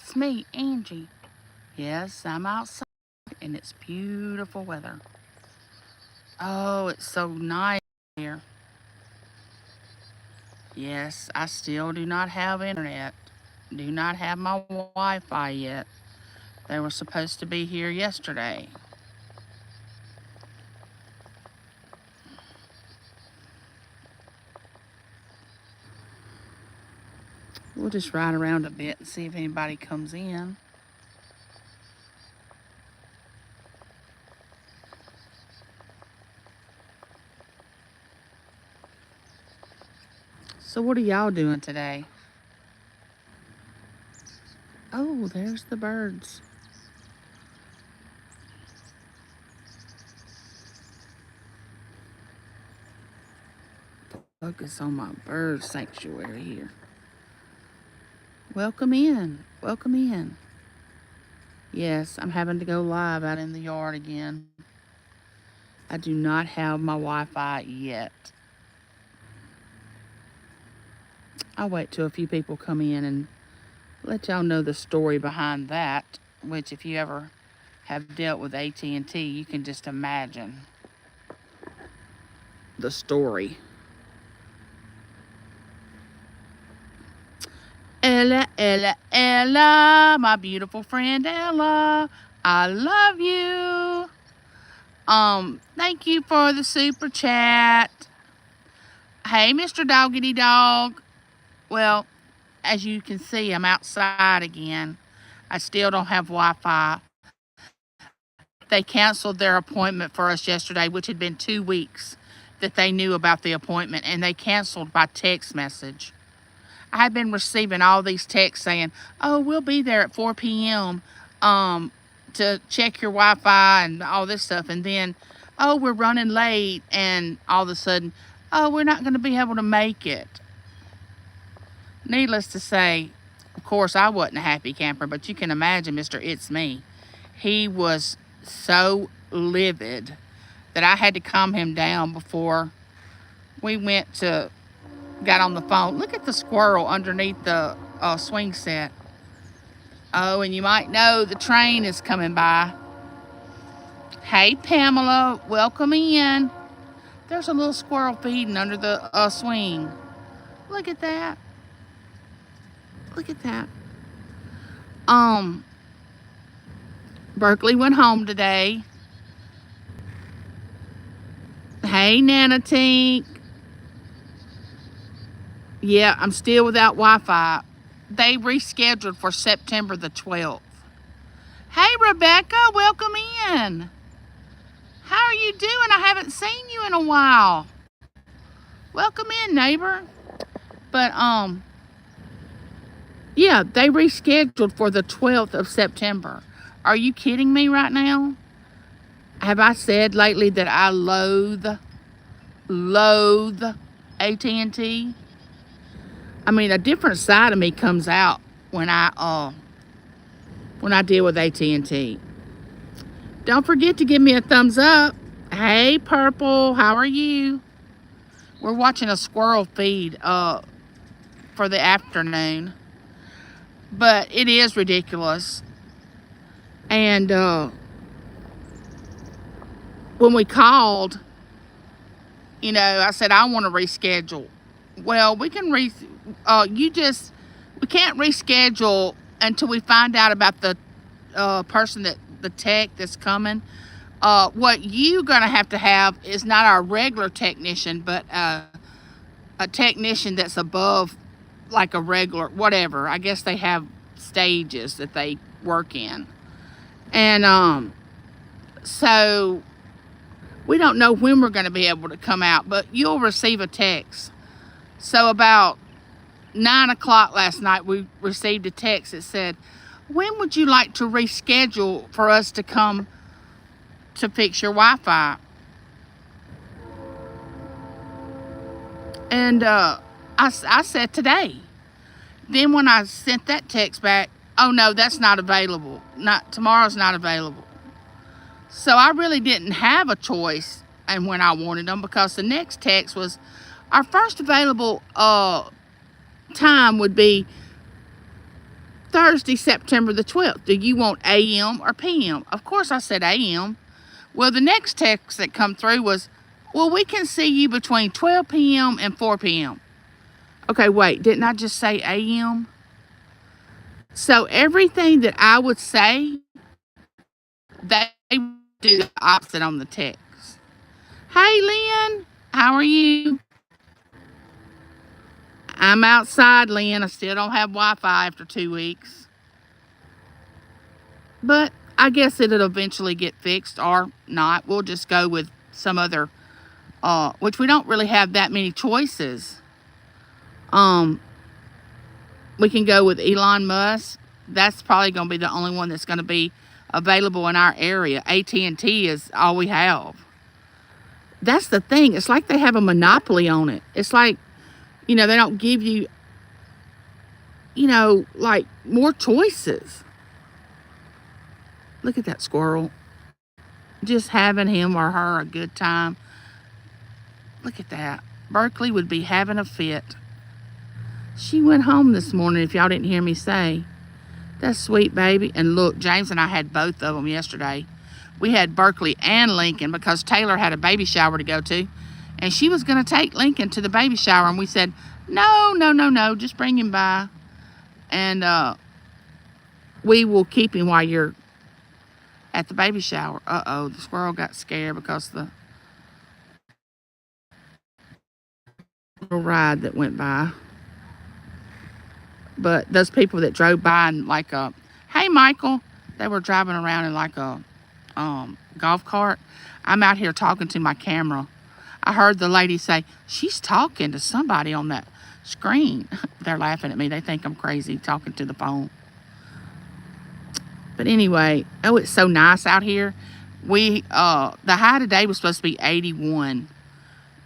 it's me, Angie. Yes, I'm outside and it's beautiful weather. Oh, it's so nice here. Yes, I still do not have internet. Do not have my Wi-Fi yet. They were supposed to be here yesterday. We'll just ride around a bit and see if anybody comes in. So what are y'all doing today? Oh, there's the birds. Focus on my bird sanctuary here. Welcome in. Welcome in. Yes, I'm having to go live out in the yard again. I do not have my Wi-Fi yet. I'll wait till a few people come in and let y'all know the story behind that, which if you ever have dealt with AT&T, you can just imagine the story. Ella, Ella, Ella, my beautiful friend Ella, I love you. Thank you for the super chat. Hey, Mr. Doggity Dog. Well, as you can see, I'm outside again. I still don't have Wi-Fi. They canceled their appointment for us yesterday, which had been 2 weeks that they knew about the appointment, and they canceled by text message. I had been receiving all these texts saying, oh, we'll be there at 4 p.m. To check your Wi-Fi and all this stuff. And then, oh, we're running late. And all of a sudden, oh, we're not going to be able to make it. Needless to say, of course, I wasn't a happy camper, but you can imagine Mr. It's Me. He was so livid that I had to calm him down before we got on the phone. Look at the squirrel underneath the swing set. Oh, and you might know the train is coming by. Hey, Pamela, welcome in. There's a little squirrel feeding under the swing. Look at that. Look at that. Berkeley went home today. Hey, Nana Tink. Yeah, I'm still without Wi-Fi. They rescheduled for September the 12th. Hey, Rebecca, welcome in. How are you doing? I haven't seen you in a while. Welcome in, neighbor. But, yeah, they rescheduled for the 12th of September. Are you kidding me right now? Have I said lately that I loathe AT&T? I mean, a different side of me comes out when I deal with AT&T. Don't forget to give me a thumbs up. Hey, Purple, how are you? We're watching a squirrel feed for the afternoon. But it is ridiculous. And when we called, I said, I want to reschedule. Well, we can we can't reschedule until we find out about the person the tech that's coming. What you're going to have is not our regular technician, but a technician that's above like a regular, whatever. I guess they have stages that they work in. And so we don't know when we're going to be able to come out, but you'll receive a text. So about 9 o'clock last night, we received a text that said, when would you like to reschedule for us to come to fix your Wi-Fi? And I said today. Then when I sent that text back, oh no, that's not available. Tomorrow's not available. So I really didn't have a choice and when I wanted them, because the next text was, our first available time would be Thursday, September the 12th. Do you want AM or PM? Of course I said AM. Well, the next text that come through was, well, we can see you between 12 p.m. and 4 p.m. Okay, wait, didn't I just say AM? So everything that I would say, they do the opposite on the text. Hey, Lynn, how are you? I'm outside, Lynn. I still don't have Wi-Fi after 2 weeks. But I guess it'll eventually get fixed or not. We'll just go with some other, which we don't really have that many choices. We can go with Elon Musk. That's probably going to be the only one that's going to be available in our area. AT&T is all we have. That's the thing. It's like they have a monopoly on it. It's like, they don't give you, like more choices. Look at that squirrel. Just having him or her a good time. Look at that. Berkeley would be having a fit. She went home this morning, if y'all didn't hear me say. That's sweet, baby. And look, James and I had both of them yesterday. We had Berkeley and Lincoln because Taylor had a baby shower to go to. And she was going to take Lincoln to the baby shower. And we said, no, just bring him by. And we will keep him while you're at the baby shower. Uh-oh, the squirrel got scared because the little ride that went by. But those people that drove by in like a, hey, Michael, they were driving around in like a golf cart. I'm out here talking to my camera. I heard the lady say, she's talking to somebody on that screen. They're laughing at me. They think I'm crazy talking to the phone. But anyway, oh, it's so nice out here. The high today was supposed to be 81.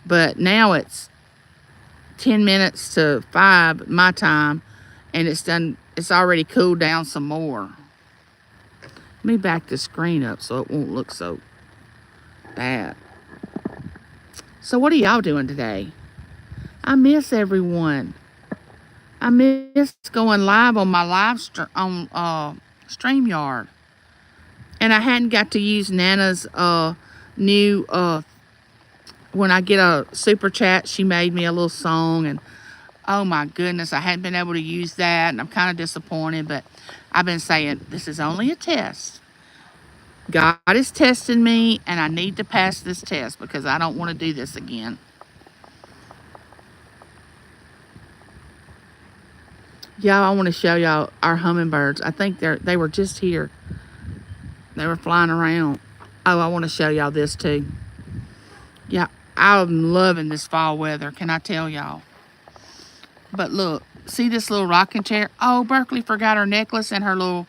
But now it's 10 minutes to 5 my time. And it's already cooled down some more. Let me back the screen up so it won't look so bad. So what are y'all doing today? I miss everyone. I miss going live on my StreamYard. And I hadn't got to use Nana's new, when I get a super chat, she made me a little song, and oh my goodness, I hadn't been able to use that, and I'm kind of disappointed, but I've been saying, this is only a test. God is testing me, and I need to pass this test because I don't want to do this again. Y'all, I want to show y'all our hummingbirds. I think they were just here. They were flying around. Oh, I want to show y'all this too. Yeah, I'm loving this fall weather, can I tell y'all? But look, see this little rocking chair? Oh, Berkeley forgot her necklace and her little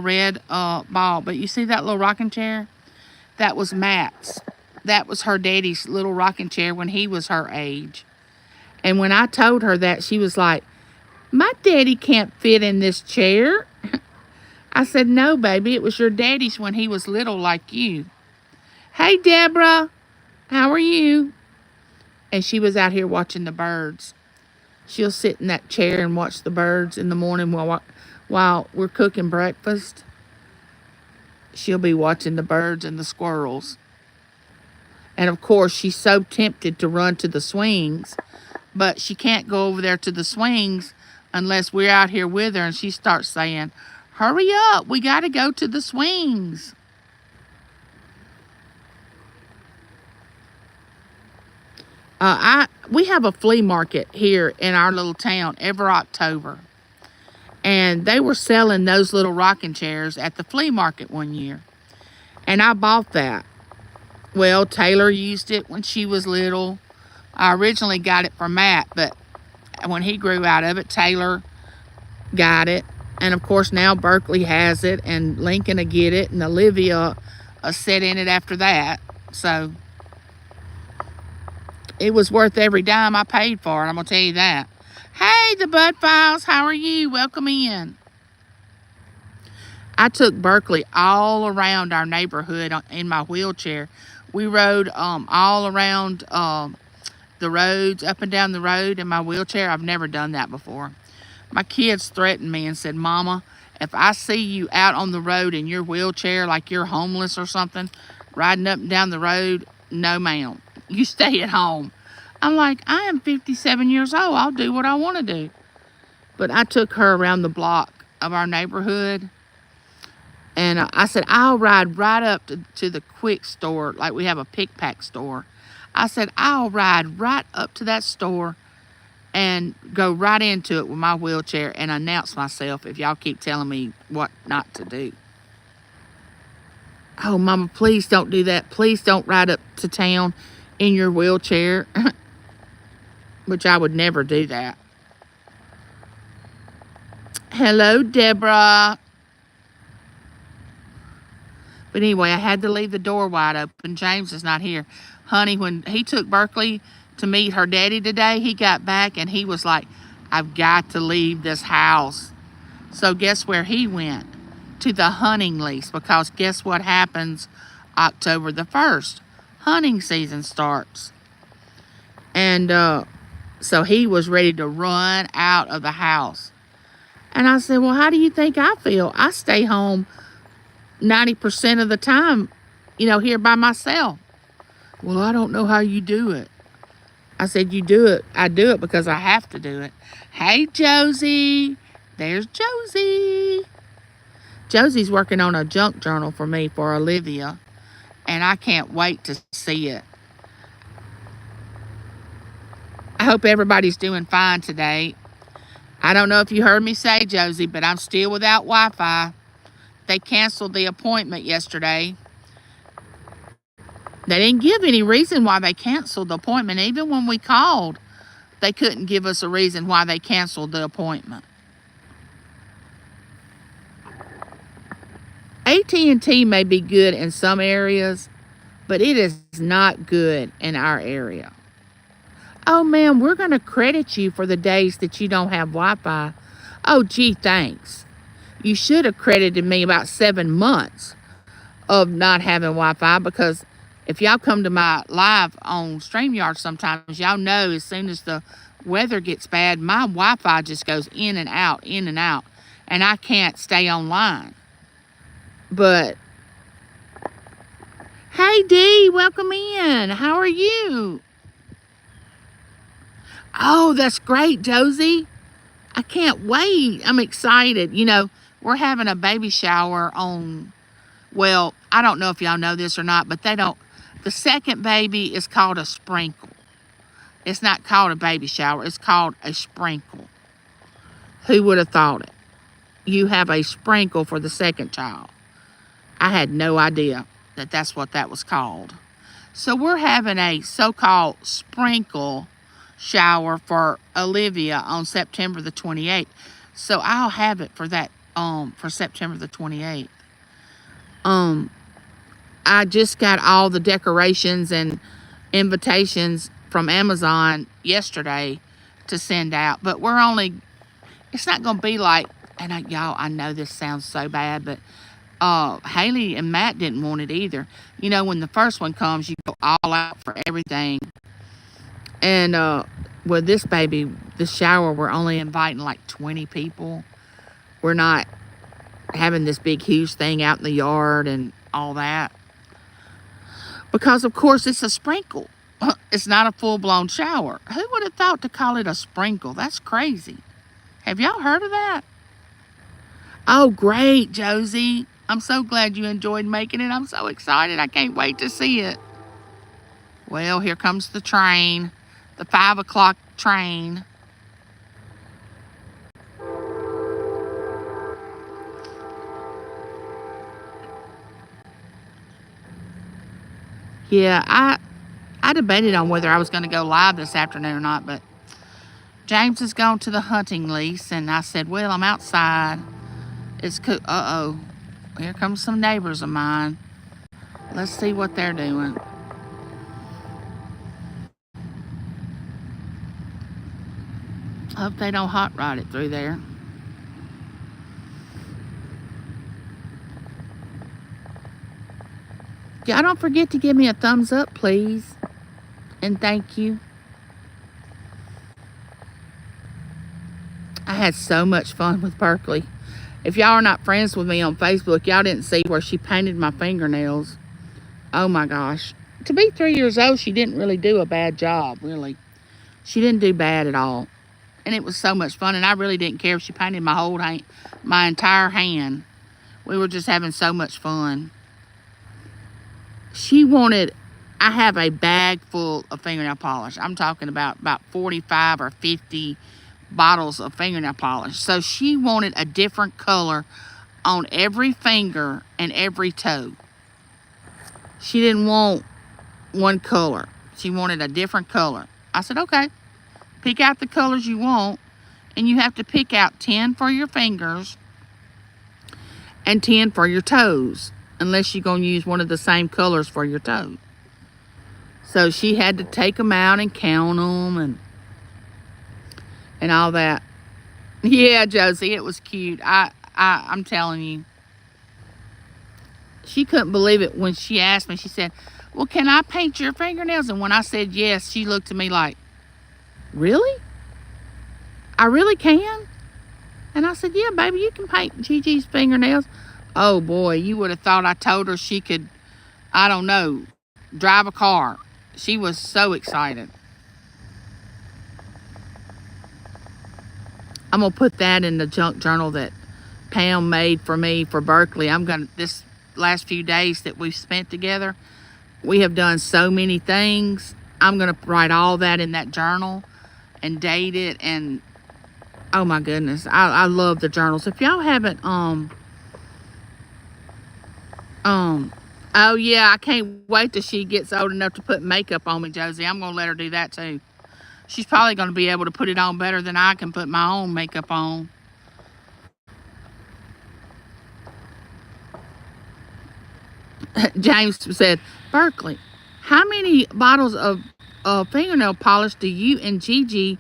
red ball. But you see that little rocking chair? That was Matt's. That was her daddy's little rocking chair when he was her age. And when I told her that, she was like, my daddy can't fit in this chair. I said, no, baby, it was your daddy's when he was little like you. Hey, Deborah, how are you? And she was out here watching the birds. She'll sit in that chair and watch the birds in the morning while we're cooking breakfast. She'll be watching the birds and the squirrels. And of course, she's so tempted to run to the swings, but she can't go over there to the swings unless we're out here with her, and she starts saying, hurry up, we got to go to the swings. We have a flea market here in our little town every October. And they were selling those little rocking chairs at the flea market one year. And I bought that. Well, Taylor used it when she was little. I originally got it for Matt, but when he grew out of it, Taylor got it. And of course now Berkeley has it, and Lincoln will get it, and Olivia set in it after that. So it was worth every dime I paid for it, I'm going to tell you that. Hey, the Bud Files, how are you? Welcome in. I took Berkeley all around our neighborhood in my wheelchair. We rode all around the roads, up and down the road in my wheelchair. I've never done that before. My kids threatened me and said, Mama, if I see you out on the road in your wheelchair like you're homeless or something, riding up and down the road, no ma'am, you stay at home. I'm like, I am 57 years old. I'll do what I want to do. But I took her around the block of our neighborhood. And I said, I'll ride right up to the quick store, like we have a pick pack store. I said, I'll ride right up to that store and go right into it with my wheelchair and announce myself if y'all keep telling me what not to do. Oh, Mama, please don't do that. Please don't ride up to town in your wheelchair. Which I would never do that. Hello, Deborah. But anyway, I had to leave the door wide open. James is not here. Honey, when he took Berkeley to meet her daddy today, he got back and he was like, I've got to leave this house. So guess where he went? To the hunting lease, because guess what happens October the 1st? Hunting season starts. And so he was ready to run out of the house. And I said, well, how do you think I feel? I stay home 90% of the time, here by myself. Well, I don't know how you do it. I said, you do it. I do it because I have to do it. Hey, Josie. There's Josie. Josie's working on a junk journal for me for Olivia, and I can't wait to see it. I hope everybody's doing fine today. I don't know if you heard me say, Josie, but I'm still without Wi-Fi. They canceled the appointment yesterday. They didn't give any reason why they canceled the appointment. Even when we called, they couldn't give us a reason why they canceled the appointment. AT&T may be good in some areas, but it is not good in our area. Oh, man, we're going to credit you for the days that you don't have Wi-Fi. Oh, gee, thanks. You should have credited me about 7 months of not having Wi-Fi, because if y'all come to my live on StreamYard sometimes, y'all know as soon as the weather gets bad, my Wi-Fi just goes in and out, and I can't stay online. But, hey, Dee, welcome in. How are you? Oh, that's great, Josie. I can't wait. I'm excited. We're having a baby shower on, well, I don't know if y'all know this or not, but the second baby is called a sprinkle. It's not called a baby shower. It's called a sprinkle. Who would have thought it? You have a sprinkle for the second child. I had no idea that that's what that was called. So we're having a so-called sprinkle shower for Olivia on September the 28th. So I'll have it for that, for September the 28th. I just got all the decorations and invitations from Amazon yesterday to send out, but it's not going to be like, and y'all, I know this sounds so bad, but Haley and Matt didn't want it either. When the first one comes, you go all out for everything. And with this baby, the shower, we're only inviting like 20 people. We're not having this big, huge thing out in the yard and all that. Because, of course, it's a sprinkle. It's not a full-blown shower. Who would have thought to call it a sprinkle? That's crazy. Have y'all heard of that? Oh, great, Josie. I'm so glad you enjoyed making it. I'm so excited. I can't wait to see it. Well, here comes the train. The 5 o'clock train. Yeah, I debated on whether I was going to go live this afternoon or not, but James has gone to the hunting lease, and I said, well, I'm outside. It's cool. Uh-oh. Here comes some neighbors of mine. Let's see what they're doing. Hope they don't hot rod it through there. Y'all don't forget to give me a thumbs up, please. And thank you. I had so much fun with Berkeley. If y'all are not friends with me on Facebook, y'all didn't see where she painted my fingernails. Oh my gosh. To be 3 years old, she didn't really do a bad job, really. She didn't do bad at all. And it was so much fun, and I really didn't care if she painted my whole hand, my entire hand. We were just having so much fun. She wanted, I have a bag full of fingernail polish. I'm talking about 45 or 50 bottles of fingernail polish. So she wanted a different color on every finger and every toe. She didn't want one color. She wanted a different color. I said, okay, pick out the colors you want, and you have to pick out 10 for your fingers and 10 for your toes, unless you're going to use one of the same colors for your toes. So she had to take them out and count them and all that. Yeah, Josie, it was cute. I'm telling you. She couldn't believe it when she asked me. She said, well, can I paint your fingernails? And when I said yes, she looked at me like, really? I really can? And I said, yeah, baby, you can paint Gigi's fingernails. Oh, boy, you would have thought I told her she could, I don't know, drive a car. She was so excited. I'm going to put that in the junk journal that Pam made for me for Berkeley. This last few days that we've spent together, we have done so many things. I'm going to write all that in that journal and date it. And, oh, my goodness, I love the journals. If y'all haven't, oh, yeah, I can't wait till she gets old enough to put makeup on me, Josie. I'm going to let her do that, too. She's probably going to be able to put it on better than I can put my own makeup on. James said, Berkeley, how many bottles of fingernail polish do you and Gigi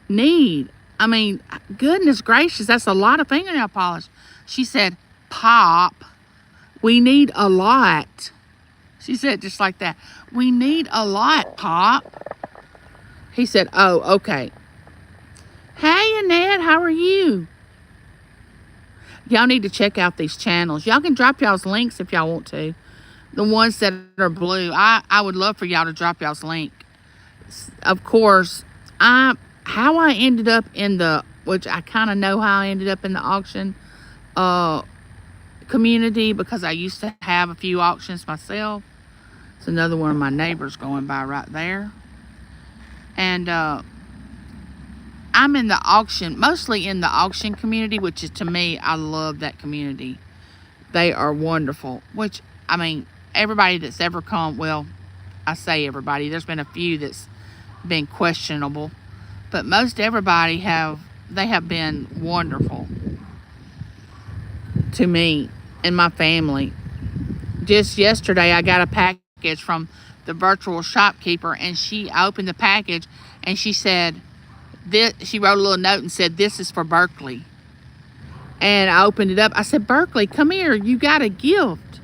need? I mean, goodness gracious, that's a lot of fingernail polish. She said, Pop, we need a lot. She said just like that. We need a lot, Pop. He said, oh, okay. Hey, Annette, how are you? Y'all need to check out these channels. Y'all can drop y'all's links if y'all want to. The ones that are blue. I would love for y'all to drop y'all's link. Of course, how I ended up in which I kind of know how I ended up in the auction community, because I used to have a few auctions myself. It's another one of my neighbors going by right there. And I'm in the auction, mostly in the auction community, which is, to me, I love that community. They are wonderful, which, I mean, everybody that's ever come, well, I say everybody, there's been a few that's been questionable, but most everybody have been wonderful to me and my family. Just yesterday, I got a package from the virtual shopkeeper, and she opened the package and she said, she wrote a little note and said, this is for Berkeley. And I opened it up. I said, Berkeley, come here, you got a gift.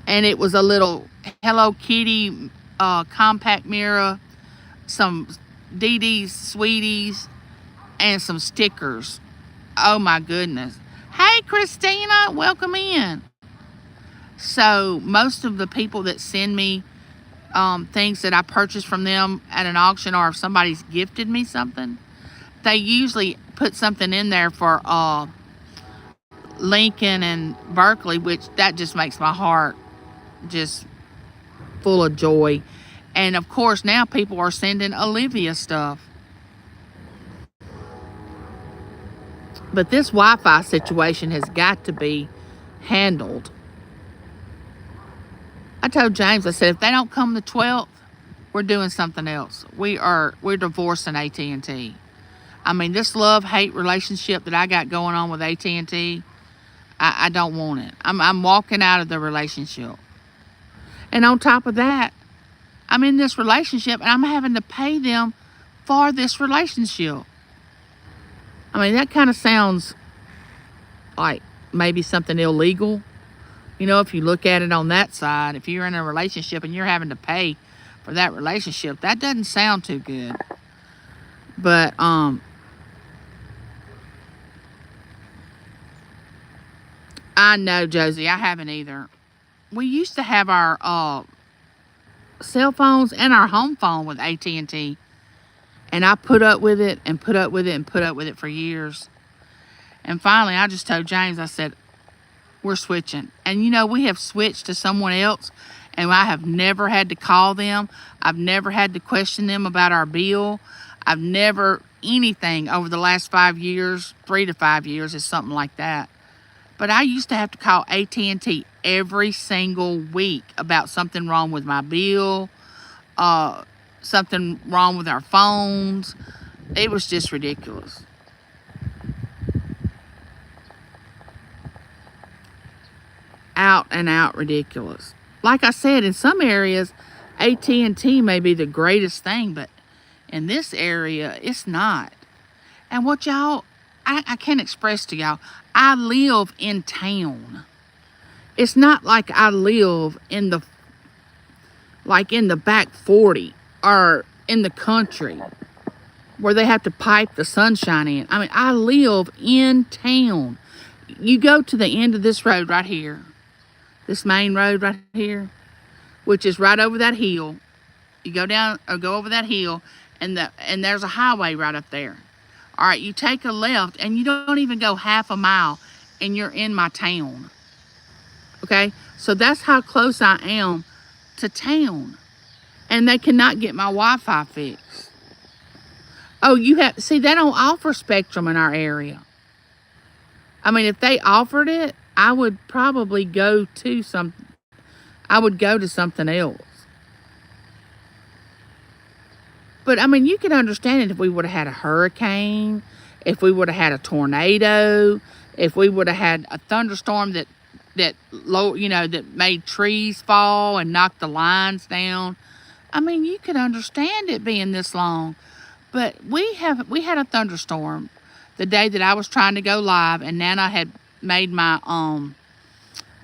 And it was a little Hello Kitty compact mirror, some DD's Sweeties, and some stickers. Oh my goodness. Hey Christina, welcome in. So most of the people that send me things that I purchased from them at an auction, or if somebody's gifted me something, they usually put something in there for Lincoln and Berkeley, which that just makes my heart just full of joy. And of course now people are sending Olivia stuff. But this Wi-Fi situation has got to be handled. I told James, I said, if they don't come the 12th, we're doing something else. We're divorcing AT&T. I mean, this love-hate relationship that I got going on with AT&T, I don't want it. I'm walking out of the relationship. And on top of that, I'm in this relationship and I'm having to pay them for this relationship. I mean, that kind of sounds like maybe something illegal. You know, if you look at it on that side, if you're in a relationship and you're having to pay for that relationship, that doesn't sound too good. But I know, Josie, I haven't either. We used to have our cell phones and our home phone with AT&T, and I put up with it and put up with it and put up with it for years. And finally, I just told James, I said, we're switching. And we have switched to someone else, and I have never had to call them. I've never had to question them about our bill. I've never anything over the last 5 years, 3 to 5 years, is something like that. But I used to have to call AT&T every single week about something wrong with my bill, something wrong with our phones. It was just ridiculous. Out and out ridiculous. Like I said, in some areas, AT&T may be the greatest thing, but in this area, it's not. And what y'all, I can't express to y'all, I live in town. It's not like I live in the back 40 or in the country where they have to pipe the sunshine in. I mean, I live in town. You go to the end of this road right here, this main road right here, which is right over that hill. You go down or go over that hill, and there's a highway right up there. All right, you take a left, and you don't even go half a mile, and you're in my town. Okay, so that's how close I am to town, and they cannot get my Wi-Fi fixed. Oh, see, they don't offer Spectrum in our area. I mean, if they offered it, I would probably go to something else. But I mean, you can understand it if we would have had a hurricane, if we would have had a tornado, if we would have had a thunderstorm that made trees fall and knocked the lines down. I mean, you could understand it being this long. But we had a thunderstorm the day that I was trying to go live, and Nana had made my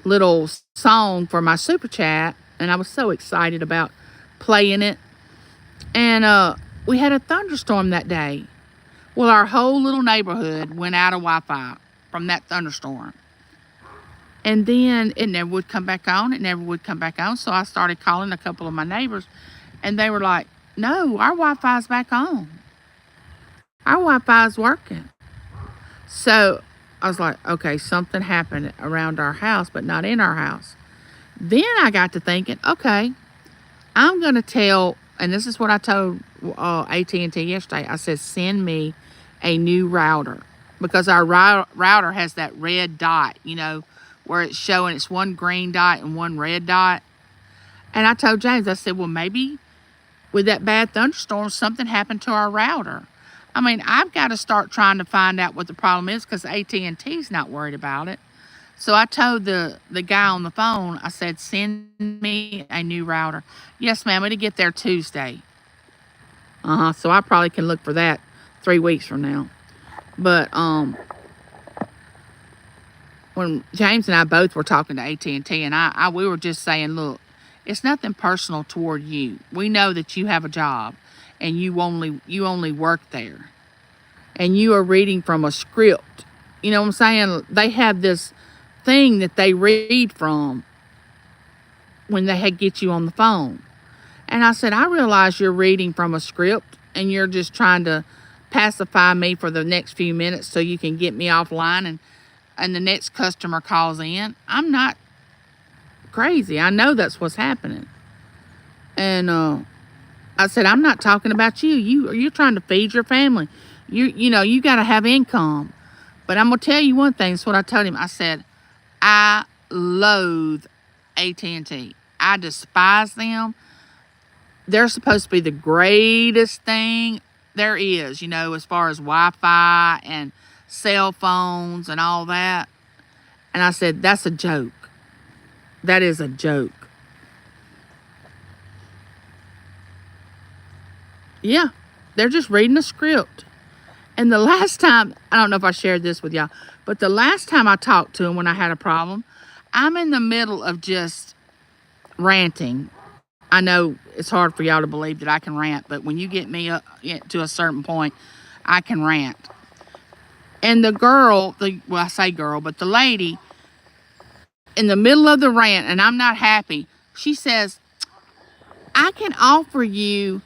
little song for my super chat, and I was so excited about playing it. And we had a thunderstorm that day. Well, our whole little neighborhood went out of Wi-Fi from that thunderstorm. And then it never would come back on. It never would come back on. So I started calling a couple of my neighbors, and they were like, no, our Wi-Fi's back on. Our Wi-Fi is working. So I was like, okay, something happened around our house, but not in our house. Then I got to thinking, okay, I'm going to tell, and this is what I told AT&T yesterday. I said, send me a new router, because our router has that red dot, where it's showing it's one green dot and one red dot. And I told James, I said, well, maybe with that bad thunderstorm, something happened to our router. I mean, I've got to start trying to find out what the problem is, because AT&T's not worried about it. So I told the guy on the phone, I said, send me a new router. Yes, ma'am, it'll get there Tuesday. So I probably can look for that 3 weeks from now. But when James and I both were talking to AT&T, and we were just saying, look, it's nothing personal toward you. We know that you have a job, and you only work there, and you are reading from a script. You know what I'm saying? They have this thing that they read from when they get you on the phone. And I said, I realize you're reading from a script, and you're just trying to pacify me for the next few minutes so you can get me offline, and the next customer calls in. I'm not crazy. I know that's what's happening. And I said, I'm not talking about you. You're trying to feed your family. You got to have income. But I'm going to tell you one thing. That's what I told him. I said, I loathe AT&T. I despise them. They're supposed to be the greatest thing there is, as far as Wi-Fi and cell phones and all that. And I said, that's a joke. That is a joke. Yeah, they're just reading a script. And the last time, I don't know if I shared this with y'all, but the last time I talked to them when I had a problem, I'm in the middle of just ranting. I know it's hard for y'all to believe that I can rant, but when you get me up to a certain point, I can rant. And the girl, I say girl, but the lady in the middle of the rant, and I'm not happy. She says, I can offer you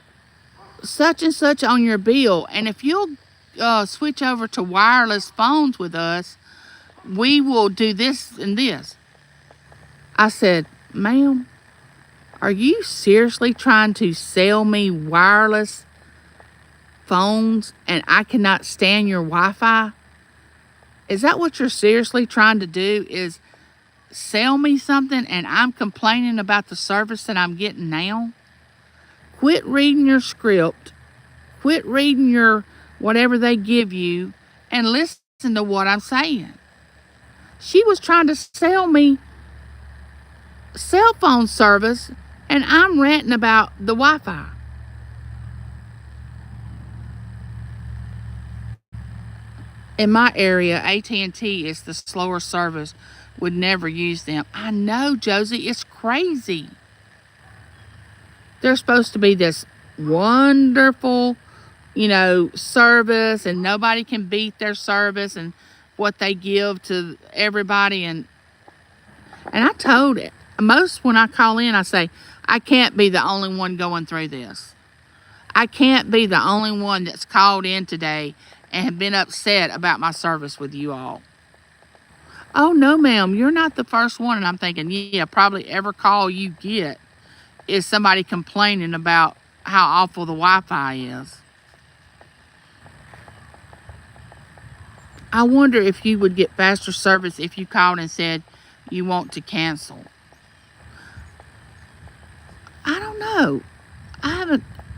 such and such on your bill, and if you'll switch over to wireless phones with us, we will do this and this. I said, ma'am, are you seriously trying to sell me wireless phones and I cannot stand your Wi-Fi? Is that what you're seriously trying to do, is sell me something and I'm complaining about the service that I'm getting now? Quit reading your script. Quit reading your whatever they give you and listen to what I'm saying. She was trying to sell me cell phone service and I'm ranting about the Wi-Fi. In my area, AT&T is the slower service. Would never use them. I know, Josie, it's crazy. They're supposed to be this wonderful, service, and nobody can beat their service and what they give to everybody. And I told it, most when I call in, I say, I can't be the only one going through this. I can't be the only one that's called in today and have been upset about my service with you all. Oh, no, ma'am, you're not the first one. And I'm thinking, yeah, probably every call you get is somebody complaining about how awful the Wi-Fi is. I wonder if you would get faster service if you called and said you want to cancel. I don't know.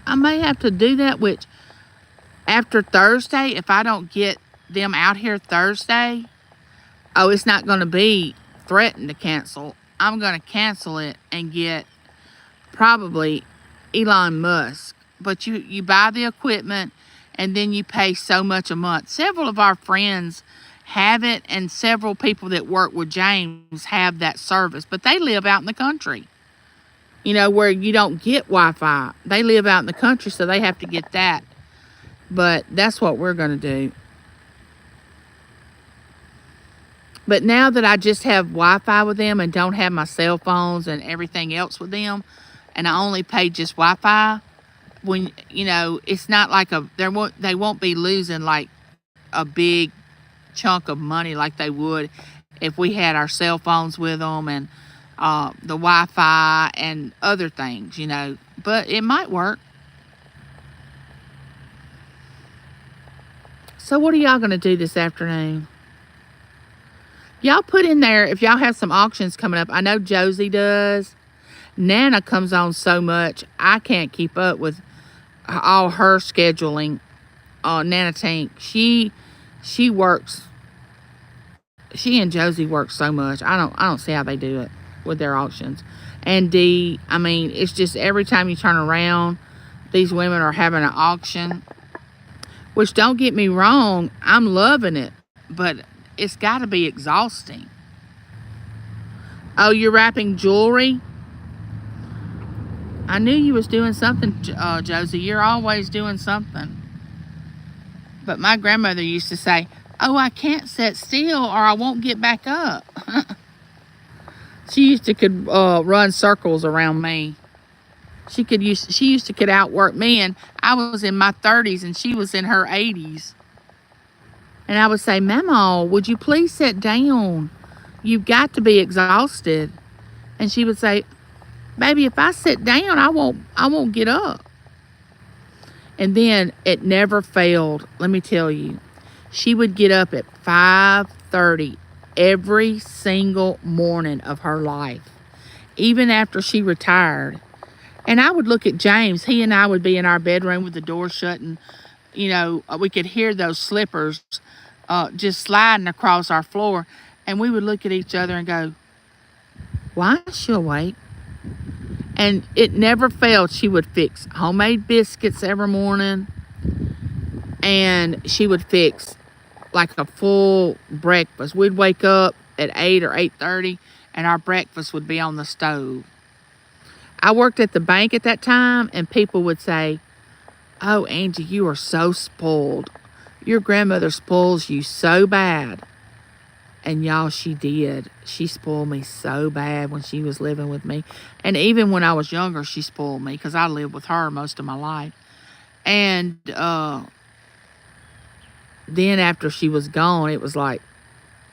I may have to do that, which after Thursday, if I don't get them out here Thursday, it's not going to be threatened to cancel. I'm going to cancel it and get probably Elon Musk. But you buy the equipment and then you pay so much a month. Several of our friends have it, and several people that work with James have that service. But they live out in the country, where you don't get Wi-Fi. They live out in the country, so they have to get that. But that's what we're going to do. But now that I just have Wi-Fi with them and don't have my cell phones and everything else with them, and I only pay just Wi-Fi, when, it's not like they won't be losing like a big chunk of money like they would if we had our cell phones with them and the Wi-Fi and other things, But it might work. So what are y'all going to do this afternoon? Y'all put in there if y'all have some auctions coming up. I know Josie does. Nana comes on so much, I can't keep up with all her scheduling. Nana Tank, she works. She and Josie work so much. I don't see how they do it with their auctions. And Dee, it's just every time you turn around, these women are having an auction. Which, don't get me wrong, I'm loving it, but it's got to be exhausting. Oh, you're wrapping jewelry? I knew you was doing something, Josie. You're always doing something. But my grandmother used to say, oh, I can't sit still or I won't get back up. She could run circles around me. She used to could outwork me, and I was in my 30s and she was in her 80s. And I would say, Mama, would you please sit down? You've got to be exhausted. And she would say, baby, if I sit down, I won't get up. And then it never failed. Let me tell you, she would get up at 5:30 every single morning of her life, even after she retired. And I would look at James. He and I would be in our bedroom with the door shut, and we could hear those slippers just sliding across our floor. And we would look at each other and go, why is she awake? And it never failed. She would fix homemade biscuits every morning. And she would fix like a full breakfast. We'd wake up at 8 or 8:30 and our breakfast would be on the stove. I worked at the bank at that time, and people would say, oh, Angie, you are so spoiled. Your grandmother spoils you so bad. And y'all, she did. She spoiled me so bad when she was living with me. And even when I was younger, she spoiled me because I lived with her most of my life. And then after she was gone, it was like,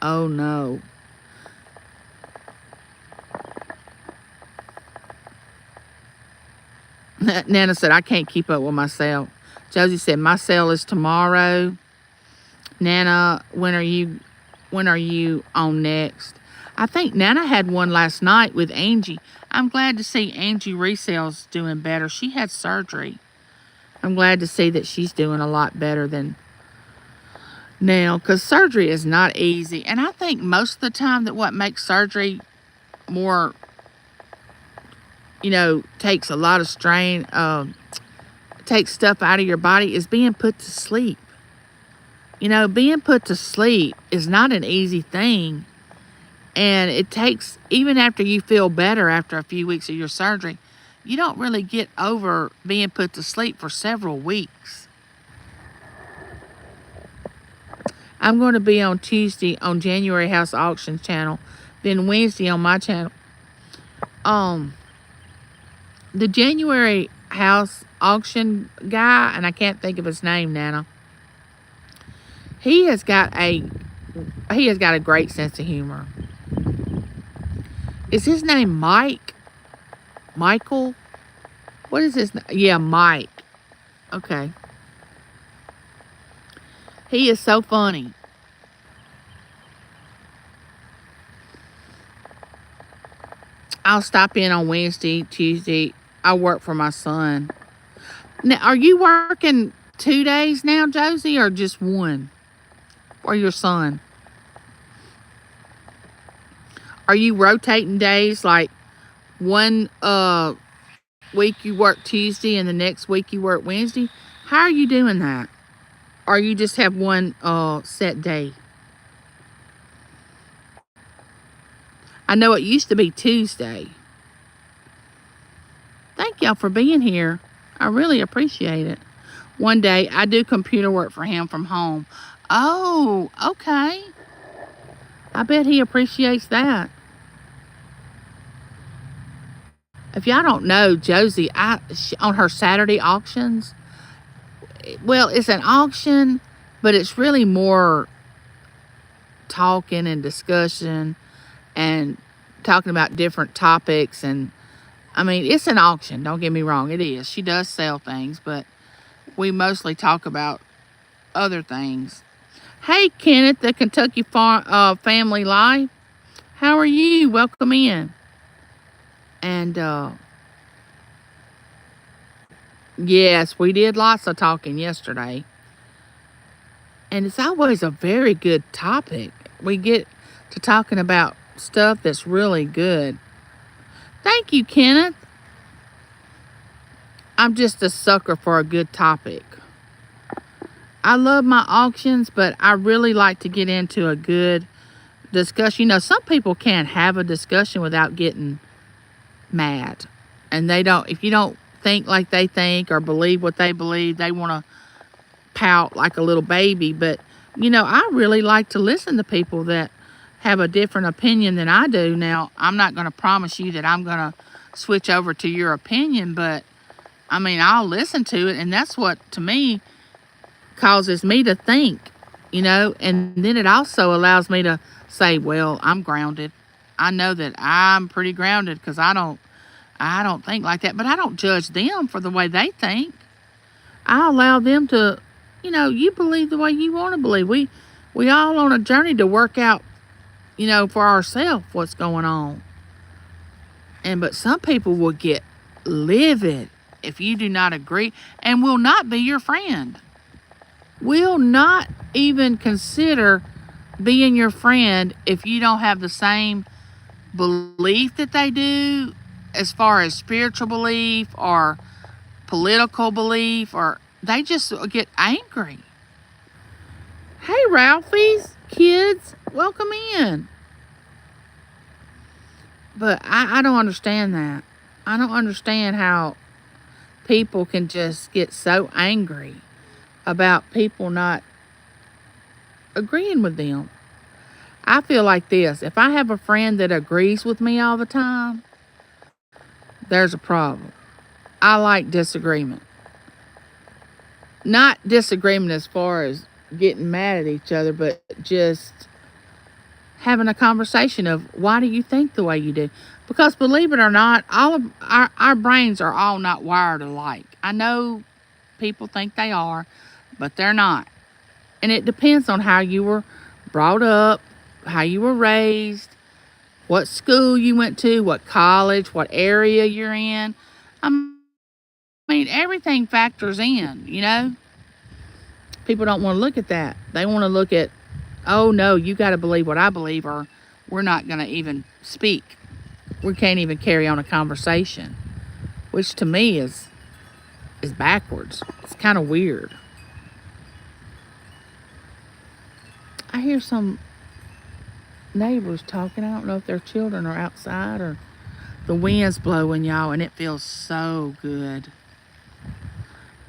oh no. Nana said, I can't keep up with myself. Josie said, my sale is tomorrow. Nana, when are you on next? I think Nana had one last night with Angie. I'm glad to see Angie Resale's doing better. She had surgery. I'm glad to see that she's doing a lot better than now, because surgery is not easy. And I think most of the time that what makes surgery more, takes a lot of strain, takes stuff out of your body is being put to sleep. Being put to sleep is not an easy thing. And it takes, even after you feel better after a few weeks of your surgery, you don't really get over being put to sleep for several weeks. I'm going to be on Tuesday on January House Auctions channel, then Wednesday on my channel. The January House Auction guy, and I can't think of his name, Nana. He has got a great sense of humor. Is his name Mike? Michael? What is his name? Yeah, Mike. Okay. He is so funny. I'll stop in on Wednesday, Tuesday. I work for my son. Now, are you working 2 days now, Josie, or just one? Or your son? Are you rotating days, like one week you work Tuesday and the next week you work Wednesday? How are you doing that? Or you just have one set day? I know it used to be Tuesday. Thank y'all for being here. I really appreciate it. One day I do computer work for him from home. Oh, okay. I bet he appreciates that. If y'all don't know, Josie, on her Saturday auctions, well, it's an auction, but it's really more talking and discussion and talking about different topics. And I mean, it's an auction, don't get me wrong, it is. She does sell things, but we mostly talk about other things. Hey, Kenneth, the Kentucky Family Life. How are you? Welcome in. And yes, we did lots of talking yesterday. And it's always a very good topic. We get to talking about stuff that's really good. Thank you, Kenneth. I'm just a sucker for a good topic. I love my auctions, but I really like to get into a good discussion. Some people can't have a discussion without getting mad. And if you don't think like they think or believe what they believe, they want to pout like a little baby. But, I really like to listen to people that have a different opinion than I do. Now, I'm not going to promise you that I'm going to switch over to your opinion, but, I'll listen to it. And that's what, to me, causes me to think, and then it also allows me to say, well, I'm grounded. I know that I'm pretty grounded because I don't think like that, but I don't judge them for the way they think. I allow them to, you believe the way you want to believe. We all on a journey to work out, for ourselves what's going on. But some people will get livid if you do not agree and will not be your friend. Will not even consider being your friend if you don't have the same belief that they do, as far as spiritual belief or political belief, or they just get angry. Hey, Ralphie's kids, welcome in. But I don't understand that. I don't understand how people can just get so angry about people not agreeing with them. I feel like this. If I have a friend that agrees with me all the time, there's a problem. I like disagreement. Not disagreement as far as getting mad at each other, but just having a conversation of why do you think the way you do? Because believe it or not, all of our brains are all not wired alike. I know people think they are, but they're not. And it depends on how you were brought up, how you were raised, what school you went to, what college, what area you're in. I mean, everything factors in, you know? People don't want to look at that. They want to look at, oh no, you got to believe what I believe, or we're not going to even speak. We can't even carry on a conversation, which to me is backwards. It's kind of weird. I hear some neighbors talking. I don't know if their children are outside or the wind's blowing, y'all, and it feels so good.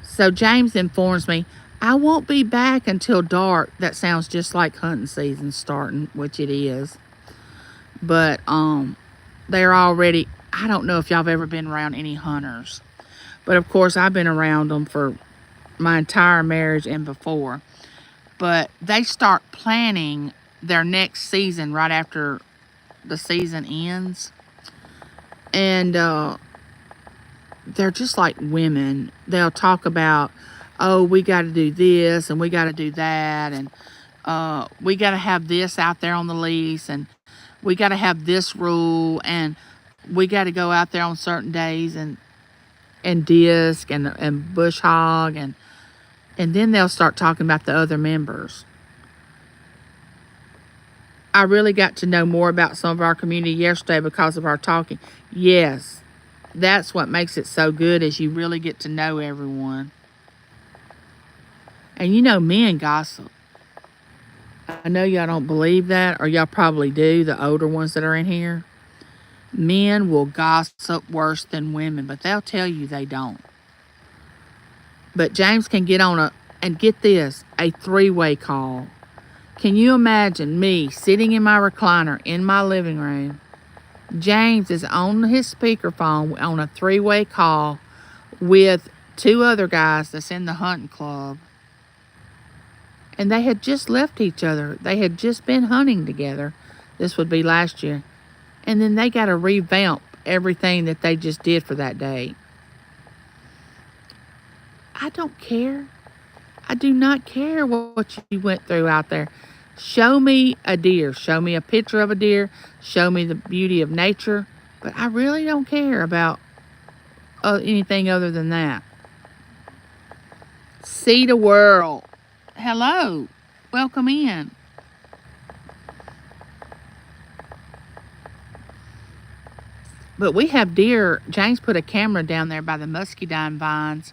So James informs me, I won't be back until dark. That sounds just like hunting season starting, which it is. But they're already, I don't know if y'all have ever been around any hunters. But of course, I've been around them for my entire marriage and before. But they start planning their next season right after the season ends. And they're just like women. They'll talk about, oh, we got to do this and we got to do that. And we got to have this out there on the lease. And we got to have this rule. And we got to go out there on certain days and disc and bush hog. And then they'll start talking about the other members. I really got to know more about some of our community yesterday because of our talking. Yes, that's what makes it so good, is you really get to know everyone. And you know, men gossip. I know y'all don't believe that, or y'all probably do, the older ones that are in here. Men will gossip worse than women, but they'll tell you they don't. But James can get on and get this, a 3-way call. Can you imagine me sitting in my recliner in my living room? James is on his speakerphone on a 3-way call with 2 other guys that's in the hunting club. And they had just left each other. They had just been hunting together. This would be last year. And then they got to revamp everything that they just did for that day. I don't care. I do not care what you went through out there. Show me a deer. Show me a picture of a deer. Show me the beauty of nature. But I really don't care about anything other than that. See the world. Hello. Welcome in. But we have deer. James put a camera down there by the muscadine vines.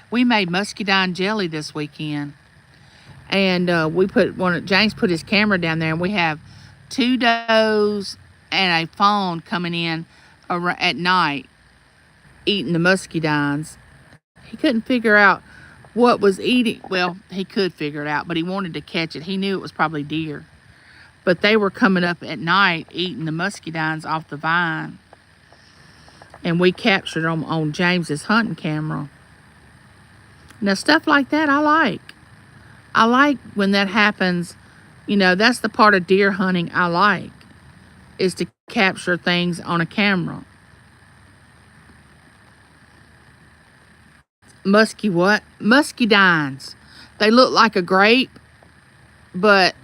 We made muscadine jelly this weekend. And James put his camera down there, and we have 2 does and a fawn coming in at night eating the muscadines. He couldn't figure out what was eating. Well, he could figure it out, but he wanted to catch it. He knew it was probably deer. But they were coming up at night eating the muscadines off the vine. And we captured them on James's hunting camera. Now, stuff like that I like. I like when that happens. You know, that's the part of deer hunting I like, is to capture things on a camera. Muscadines. They look like a grape, but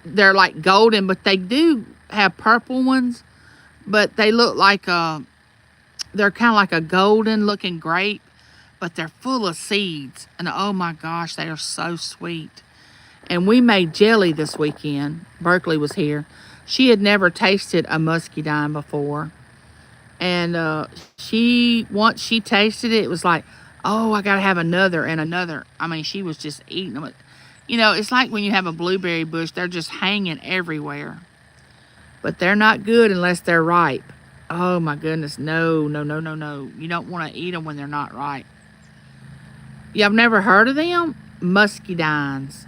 they're like golden, but they do have purple ones, but they look like they're kind of like a golden looking grape, but they're full of seeds. And oh my gosh, they are so sweet. And we made jelly this weekend. Berkeley was here. She had never tasted a muscadine before. And once she tasted it, it was like, oh, I got to have another and another. I mean, she was just eating them. You know, it's like when you have a blueberry bush, they're just hanging everywhere. But they're not good unless they're ripe. Oh my goodness, no. You don't want to eat them when they're not ripe. Y'all never heard of them? Muscadines.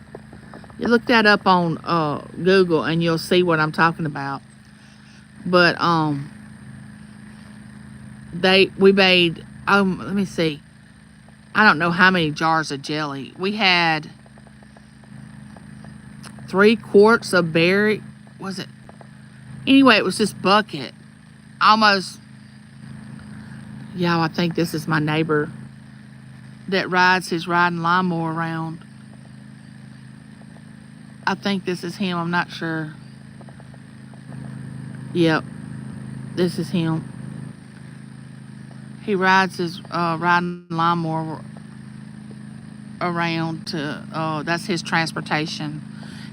You look that up on Google and you'll see what I'm talking about. But we made, let me see. I don't know how many jars of jelly. We had 3 quarts of berry. Was it? Anyway, it was this bucket. Almost. Yeah, I think this is my neighbor that rides his riding lawnmower around. I think this is him. I'm not sure. Yep, this is him. He rides his riding lawnmower around to, that's his transportation.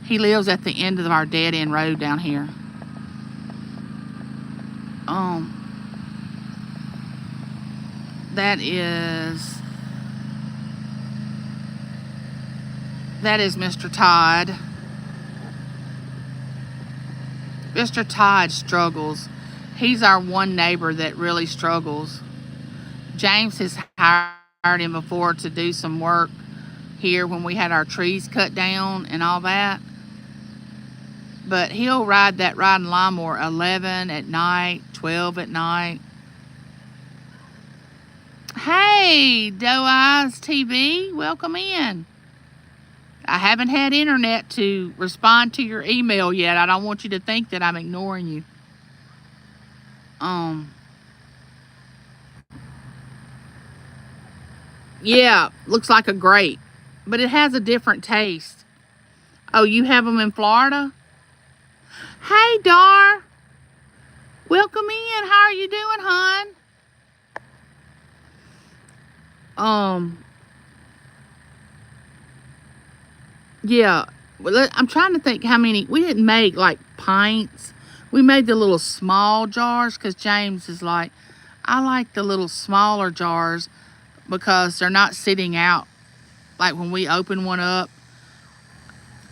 He lives at the end of our dead end road down here. That is Mr. Todd. Mr. Todd struggles. He's our one neighbor that really struggles. James has hired him before to do some work here when we had our trees cut down and all that. But he'll ride that riding lawnmower 11 at night, 12 at night. Hey, Doe Eyes TV, welcome in. I haven't had internet to respond to your email yet. I don't want you to think that I'm ignoring you. Yeah, looks like a grape, but it has a different taste. Oh, you have them in Florida? Hey, Dar. Welcome in. How are you doing, hon? Yeah. Well, I'm trying to think how many. We didn't make like pints. We made the little small jars because James is like, I like the little smaller jars because they're not sitting out. Like when we open one up,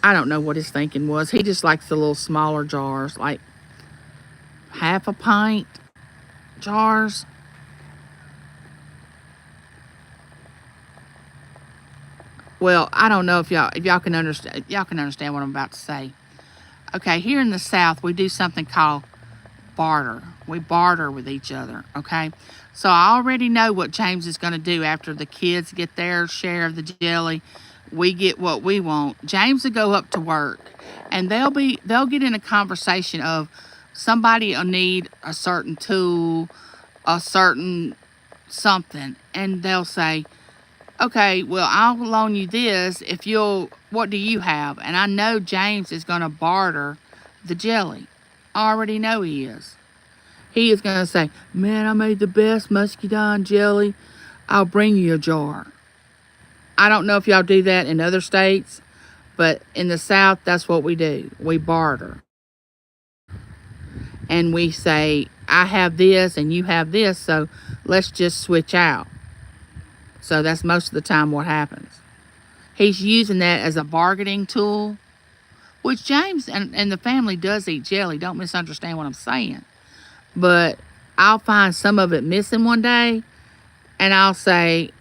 I don't know what his thinking was. He just likes the little smaller jars, like half a pint jars. Well, I don't know if y'all can understand. Y'all can understand what I'm about to say. Okay, here in the South, we do something called barter. We barter with each other. Okay, so I already know what James is going to do after the kids get their share of the jelly. We get what we want. James will go up to work, and they'll get in a conversation of somebody will need a certain tool, a certain something, and they'll say, okay, well, I'll loan you this if what do you have? And I know James is going to barter the jelly. I already know he is. He is going to say, man, I made the best muscadine jelly. I'll bring you a jar. I don't know if y'all do that in other states, but in the South, that's what we do. We barter. And we say, I have this and you have this, so let's just switch out. So that's most of the time what happens. He's using that as a bargaining tool, which James and the family does eat jelly. Don't misunderstand what I'm saying. But I'll find some of it missing one day, and I'll say,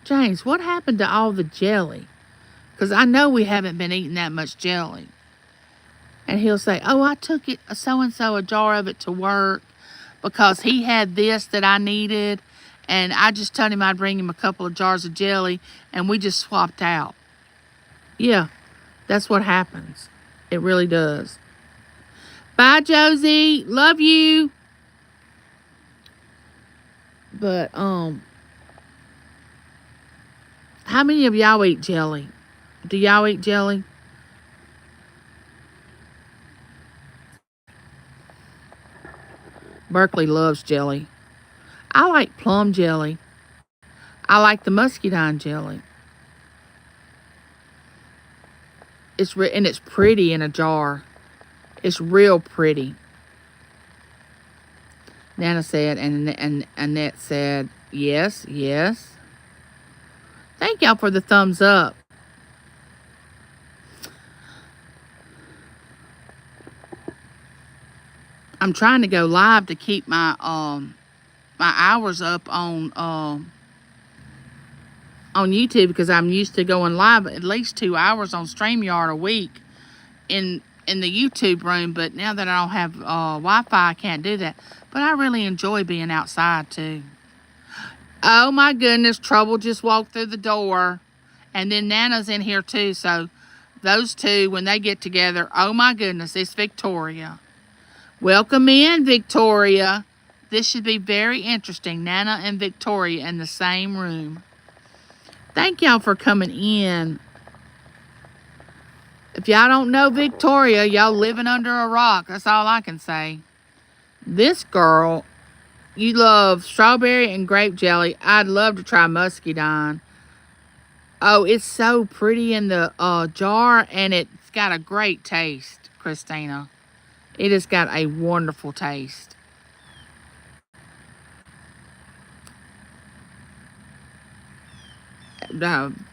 James, what happened to all the jelly? Because I know we haven't been eating that much jelly. And he'll say, oh, I took it, so-and-so, a jar of it to work because he had this that I needed. And I just told him I'd bring him a couple of jars of jelly, and we just swapped out. Yeah, that's what happens. It really does. Bye, Josie. Love you. But, how many of y'all eat jelly? Do y'all eat jelly? Berkeley loves jelly. I like plum jelly. I like the muscadine jelly. And it's pretty in a jar. It's real pretty. Nana said, and Annette said, yes, yes. Thank y'all for the thumbs up. I'm trying to go live to keep my hours up on on YouTube because I'm used to going live at least 2 hours on StreamYard a week in the YouTube room. But now that I don't have Wi-Fi, I can't do that. But I really enjoy being outside too. Oh my goodness, Trouble just walked through the door. And then Nana's in here too. So those two, when they get together, oh my goodness, it's Victoria. Welcome in, Victoria. This should be very interesting. Nana and Victoria in the same room. Thank y'all for coming in. If y'all don't know Victoria, y'all living under a rock. That's all I can say. This girl, you love strawberry and grape jelly. I'd love to try muscadine. Oh, it's so pretty in the jar, and it's got a great taste, Christina. It has got a wonderful taste.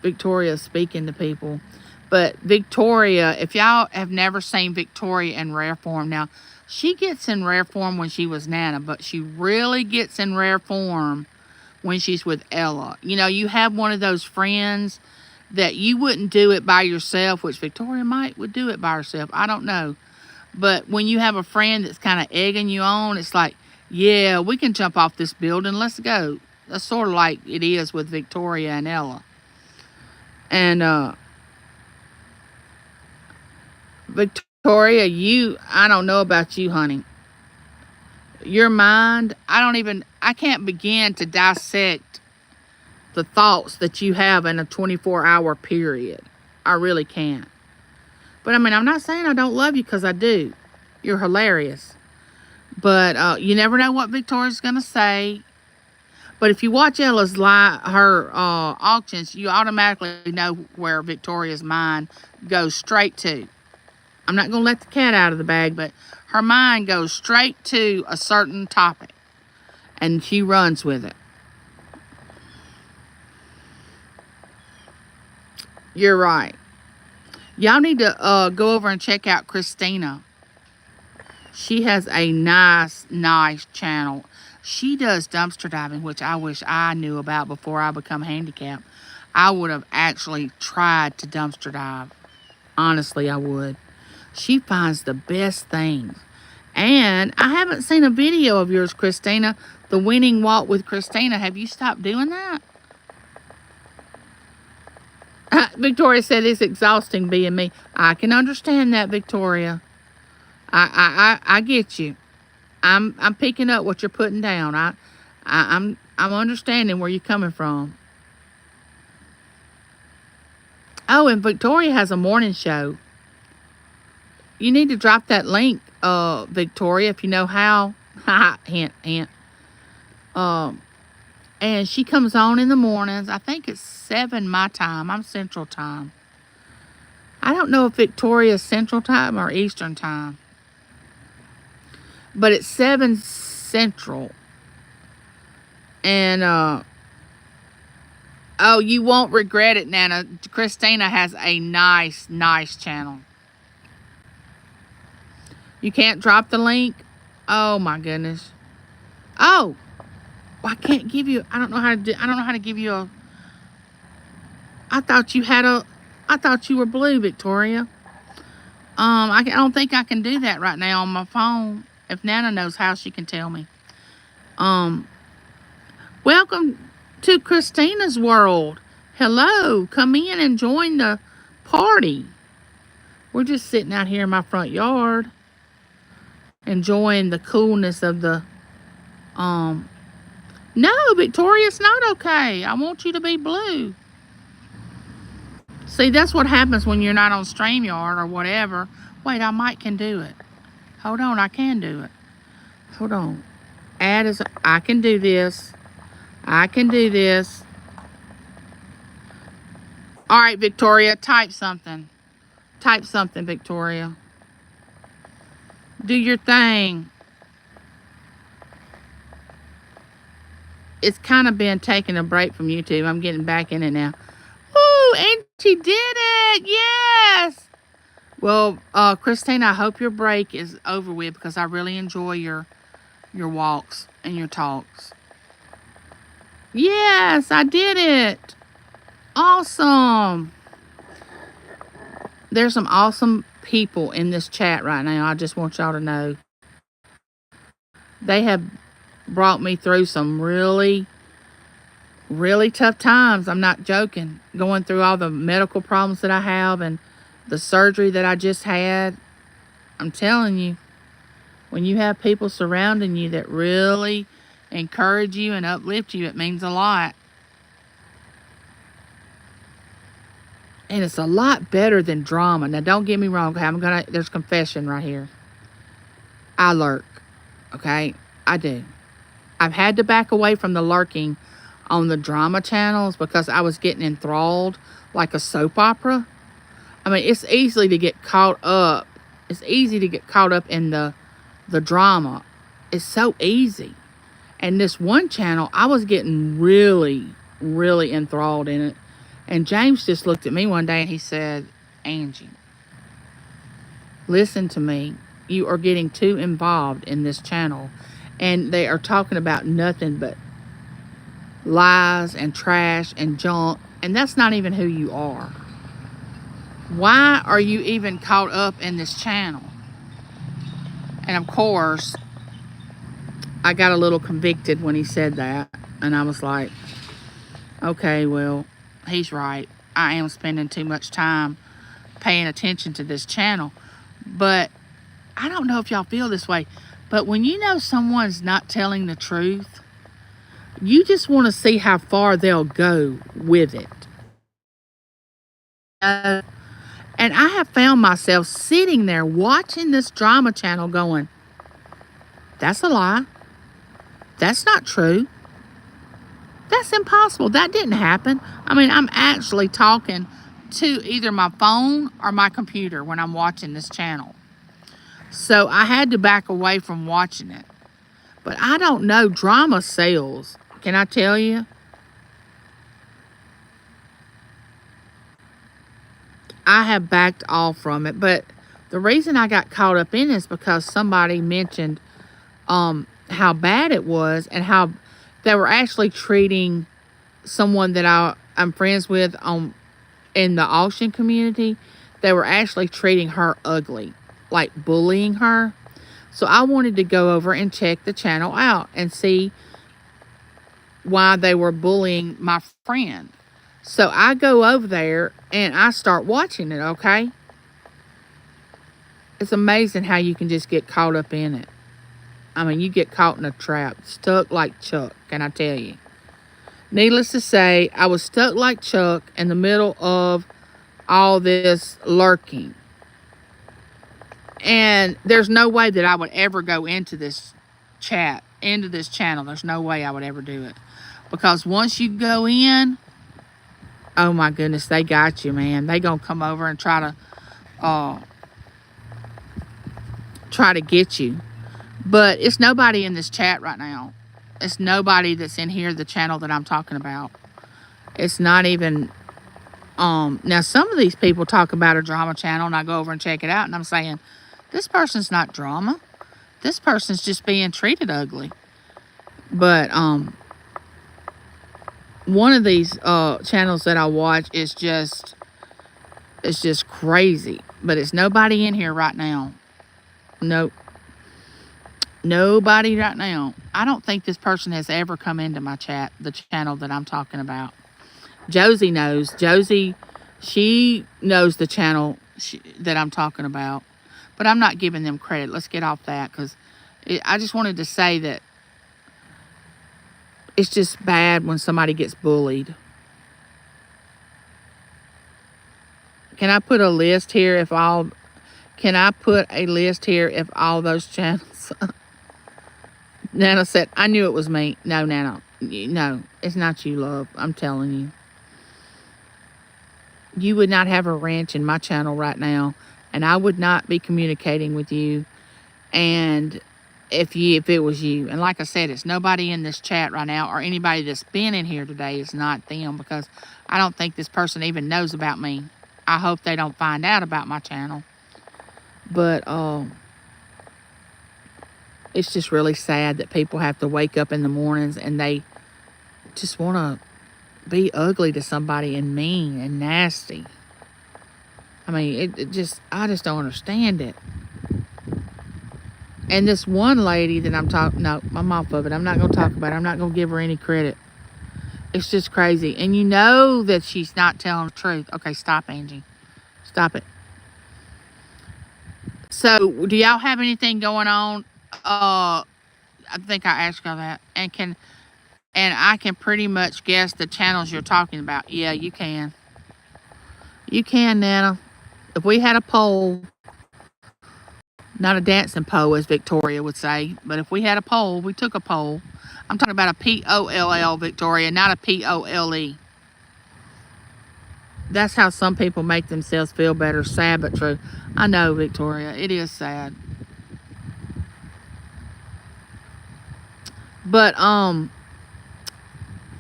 Victoria speaking to people. But Victoria, if y'all have never seen Victoria in rare form, now, she gets in rare form when she was Nana, but she really gets in rare form when she's with Ella. You know, you have one of those friends that you wouldn't do it by yourself, which Victoria would do it by herself. I don't know. But when you have a friend that's kind of egging you on, it's like, yeah, we can jump off this building. Let's go. That's sort of like it is with Victoria and Ella. And Victoria, I don't know about you, honey. Your mind, I can't begin to dissect the thoughts that you have in a 24-hour period. I really can't. But I mean, I'm not saying I don't love you, because I do. You're hilarious. But you never know what Victoria's going to say. But if you watch Ella's auctions, you automatically know where Victoria's mind goes straight to. I'm not going to let the cat out of the bag, but her mind goes straight to a certain topic. And she runs with it. You're right. Y'all need to go over and check out Christina. She has a nice channel. She does dumpster diving, which I wish I knew about before I become handicapped. I would have actually tried to dumpster dive. Honestly, I would. She finds the best things. And I haven't seen a video of yours, Christina. The winning walk with Christina. Have you stopped doing that? Victoria said it's exhausting being me. I can understand that, Victoria. I get you. I'm picking up what you're putting down. I'm understanding where you're coming from. Oh, and Victoria has a morning show. You need to drop that link, Victoria, if you know how. Hint, hint. And she comes on in the mornings. I think it's 7 my time. I'm Central Time. I don't know if Victoria's Central Time or Eastern Time. But it's 7 Central. And, oh, you won't regret it, Nana. Christina has a nice channel. You can't drop the link? Oh, my goodness. Oh. I can't give you, I don't know how to give you a, I thought you were blue, Victoria. I don't think I can do that right now on my phone. If Nana knows how, she can tell me. Welcome to Christina's world. Hello, come in and join the party. We're just sitting out here in my front yard, enjoying the coolness of the, no, Victoria, it's not okay. I want you to be blue. See, that's what happens when you're not on StreamYard or whatever. Wait, I can do it. Hold on, I can do it. Hold on. I can do this. I can do this. All right, Victoria, type something. Type something, Victoria. Do your thing. It's kind of been taking a break from YouTube. I'm getting back in it now. Ooh, and she did it. Yes. Well, Christina, I hope your break is over with, because I really enjoy your walks and your talks. Yes, I did it. Awesome. There's some awesome people in this chat right now. I just want y'all to know. They have brought me through some really, really tough times. I'm not joking. Going through all the medical problems that I have and the surgery that I just had. I'm telling you, when you have people surrounding you that really encourage you and uplift you, it means a lot. And it's a lot better than drama. Now, don't get me wrong. Okay, there's confession right here. I lurk. Okay, I do. I've had to back away from the lurking on the drama channels because I was getting enthralled like a soap opera. I mean, it's easy to get caught up. It's easy to get caught up in the drama. It's so easy. And this one channel, I was getting really, really enthralled in it. And James just looked at me one day and he said, Angie, listen to me. You are getting too involved in this channel. And they are talking about nothing but lies and trash and junk. And that's not even who you are. Why are you even caught up in this channel? And of course, I got a little convicted when he said that. And I was like, okay, well, he's right. I am spending too much time paying attention to this channel. But I don't know if y'all feel this way, but when you know someone's not telling the truth, you just want to see how far they'll go with it. And I have found myself sitting there watching this drama channel going, that's a lie. That's not true. That's impossible. That didn't happen. I mean, I'm actually talking to either my phone or my computer when I'm watching this channel. So I had to back away from watching it. But I don't know. Drama sells. Can I tell you? I have backed off from it. But the reason I got caught up in it is because somebody mentioned how bad it was and how they were actually treating someone that I'm friends with in the auction community. They were actually treating her ugly, like bullying her. So I wanted to go over and check the channel out and see why they were bullying my friend. So I go over there and I start watching it, okay? It's amazing how you can just get caught up in it. I mean, you get caught in a trap, stuck like Chuck, can I tell you? Needless to say, I was stuck like Chuck in the middle of all this lurking. And there's no way that I would ever go into this channel. There's no way I would ever do it. Because once you go in, oh my goodness, they got you, man. They gonna come over and try to get you. But it's nobody in this chat right now. It's nobody that's in here, the channel that I'm talking about. It's not even, now some of these people talk about a drama channel and I go over and check it out and I'm saying, this person's not drama. This person's just being treated ugly. But, one of these, channels that I watch is just, it's just crazy. But it's nobody in here right now. Nope. Nobody right now. I don't think this person has ever come into my chat, the channel that I'm talking about. Josie knows. Josie, she knows the channel that I'm talking about. But I'm not giving them credit. Let's get off that because I just wanted to say that it's just bad when somebody gets bullied. Can I put a list here if all those channels... Nana said, I knew it was me. No, Nana. No, it's not you, love. I'm telling you. You would not have a ranch in my channel right now. And I would not be communicating with you. And if it was you. And like I said, it's nobody in this chat right now. Or anybody that's been in here today is not them. Because I don't think this person even knows about me. I hope they don't find out about my channel. But, it's just really sad that people have to wake up in the mornings and they just want to be ugly to somebody and mean and nasty. I mean, I just don't understand it. And this one lady that no, I'm off of it. I'm not going to talk about it. I'm not going to give her any credit. It's just crazy. And you know that she's not telling the truth. Okay, stop, Angie. Stop it. So, do y'all have anything going on? I think I asked y'all that. And I can pretty much guess the channels you're talking about. Yeah, you can. You can, Nana. If we had a poll, not a dancing poll, as Victoria would say, but if we had a poll, we took a poll. I'm talking about a POLL, Victoria, not a POLE. That's how some people make themselves feel better. Sad but true. I know, Victoria. It is sad. But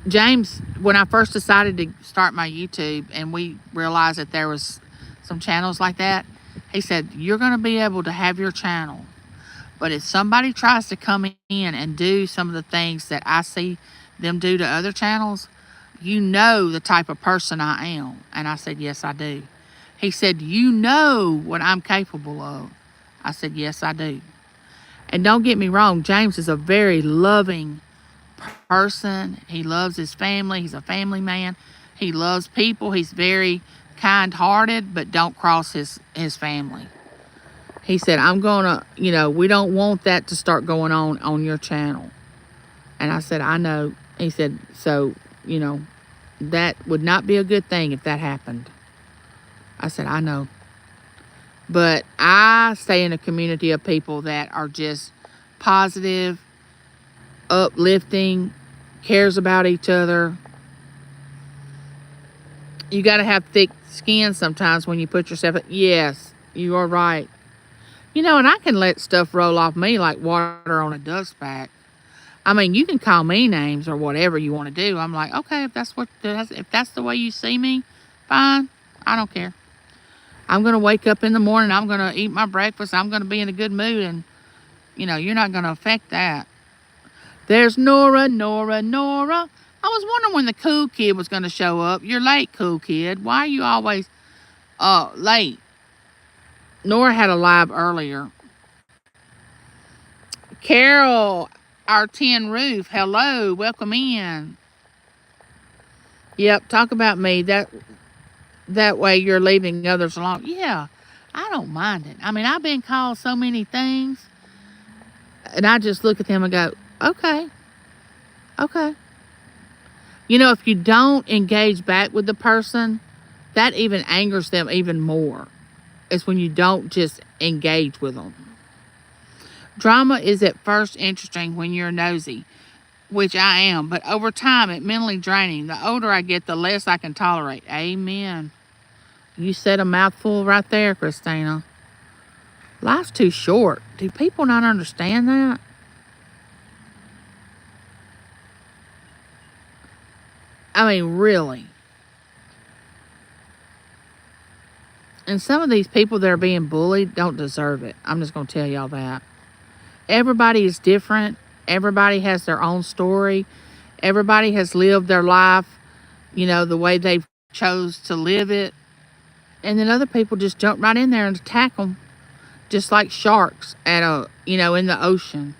James, when I first decided to start my YouTube and we realized that there was some channels like that, he said, you're going to be able to have your channel. But if somebody tries to come in and do some of the things that I see them do to other channels, you know the type of person I am. And I said, yes, I do. He said, you know what I'm capable of. I said, yes, I do. And don't get me wrong, James is a very loving person. He loves his family. He's a family man. He loves people. He's very kind-hearted, but don't cross his family. He said, I'm going to, we don't want that to start going on your channel. And I said, I know. He said, so, that would not be a good thing if that happened. I said, I know. But I stay in a community of people that are just positive, uplifting, cares about each other. You got to have thick skin sometimes when you put yourself... Yes, you are right. And I can let stuff roll off me like water on a duck's back. I mean, you can call me names or whatever you want to do. I'm like, okay, if that's the way you see me, fine. I don't care. I'm going to wake up in the morning. I'm going to eat my breakfast. I'm going to be in a good mood. And, you're not going to affect that. There's Nora. I was wondering when the cool kid was going to show up. You're late, cool kid. Why are you always late? Nora had a live earlier. Carol, our tin roof. Hello, welcome in. Yep, talk about me. That way you're leaving others alone. Yeah, I don't mind it. I mean, I've been called so many things. And I just look at them and go, okay. If you don't engage back with the person, that even angers them even more. It's when you don't just engage with them. Drama is at first interesting when you're nosy, which I am, but over time it's mentally draining. The older I get, the less I can tolerate. Amen. You said a mouthful right there, Christina. Life's too short. Do people not understand that? I mean, really. And some of these people that are being bullied don't deserve it. I'm just going to tell y'all that. Everybody is different. Everybody has their own story. Everybody has lived their life, the way they chose to live it. And then other people just jump right in there and attack them, just like sharks in the ocean.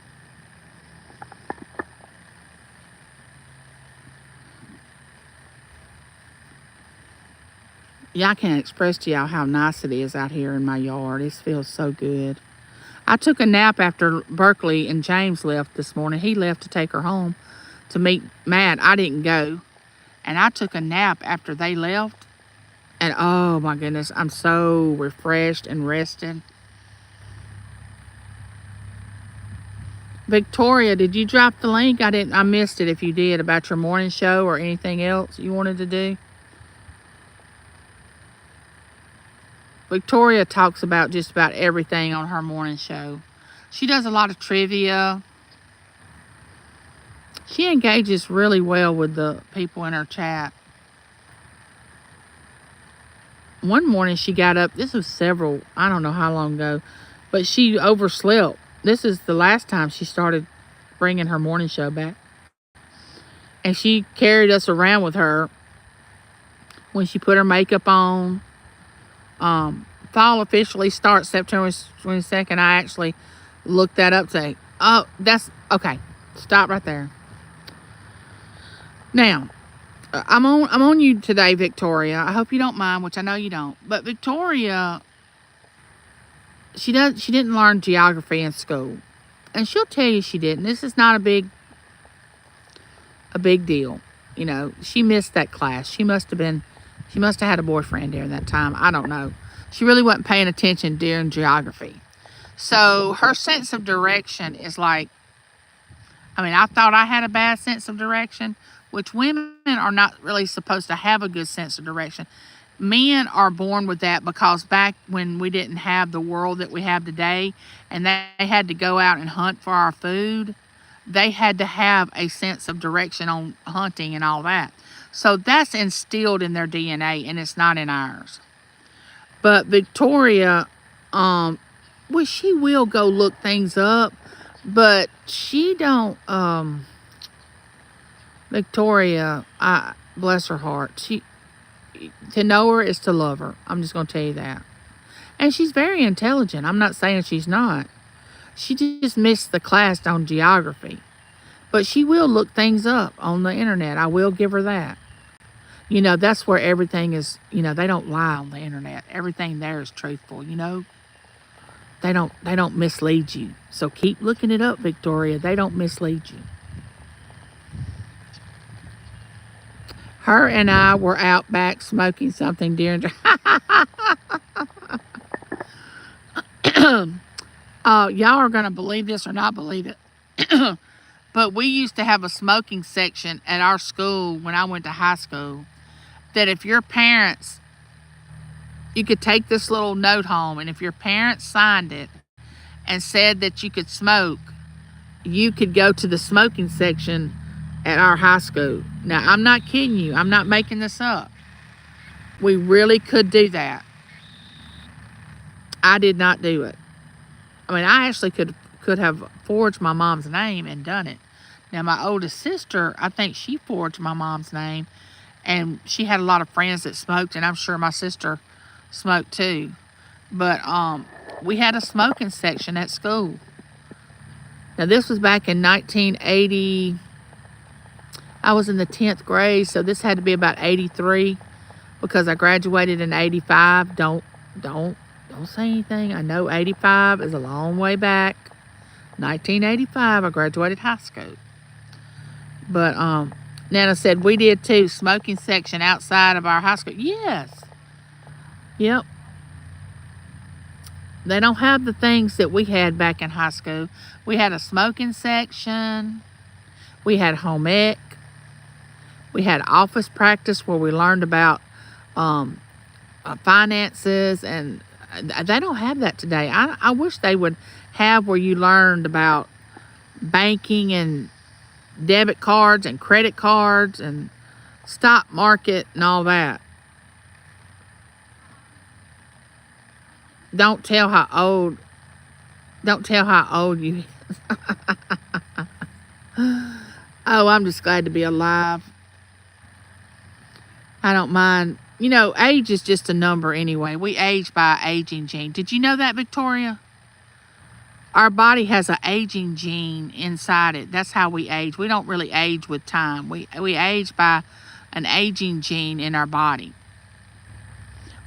Yeah, I can't express to y'all how nice it is out here in my yard. It feels so good. I took a nap after Berkeley and James left this morning. He left to take her home to meet Matt. I didn't go. And I took a nap after they left. And oh my goodness, I'm so refreshed and rested. Victoria, did you drop the link? I missed it if you did, about your morning show or anything else you wanted to do. Victoria talks about just about everything on her morning show. She does a lot of trivia. She engages really well with the people in her chat. One morning she got up, this was I don't know how long ago, but she overslept. This is the last time she started bringing her morning show back. And she carried us around with her when she put her makeup on. Fall officially starts September 22nd. I actually looked that up today. Oh, that's okay. Stop right there. Now, I'm on you today, Victoria. I hope you don't mind, which I know you don't. But Victoria, she didn't learn geography in school, and she'll tell you she didn't. This is not a big deal. You know, she missed that class. She must have had a boyfriend during that time. I don't know. She really wasn't paying attention during geography. So her sense of direction is like, I mean, I thought I had a bad sense of direction, which women are not really supposed to have a good sense of direction. Men are born with that because back when we didn't have the world that we have today and they had to go out and hunt for our food, they had to have a sense of direction on hunting and all that. So that's instilled in their DNA, and it's not in ours. But Victoria, well, she will go look things up, but she don't, Victoria, bless her heart. To know her is to love her. I'm just going to tell you that. And she's very intelligent. I'm not saying she's not. She just missed the class on geography. But she will look things up on the internet. I will give her that. You know, that's where everything is, you know, they don't lie on the internet. Everything there is truthful, you know. They don't mislead you. So keep looking it up, Victoria. They don't mislead you. Her and I were out back smoking something during y'all are going to believe this or not believe it. But we used to have a smoking section at our school when I went to high school, that if your parents, you could take this little note home, and if your parents signed it and said that you could smoke, you could go to the smoking section at our high school. Now, I'm not kidding you. I'm not making this up. We really could do that. I did not do it. I mean, I actually could have forged my mom's name and done it. Now, my oldest sister, I think she forged my mom's name, and she had a lot of friends that smoked, and I'm sure my sister smoked too. But we had a smoking section at school. Now, this was back in 1980. I was in the 10th grade, so this had to be about 83 because I graduated in 85. Don't say anything. I know 85 is a long way back. 1985, I graduated high school. But Nana said we did too. Smoking section outside of our high school. Yes. Yep. They don't have the things that we had back in high school. We had a smoking section. We had home ec. We had office practice where we learned about finances, and they don't have that today. I wish they would have where you learned about banking and debit cards and credit cards and stock market and all that. Don't tell how old you Oh, I'm just glad to be alive. I don't mind. You know, age is just a number anyway. We age by aging gene. Did you know that, Victoria? Our body has an aging gene inside it. That's how we age. We don't really age with time. We age by an aging gene in our body.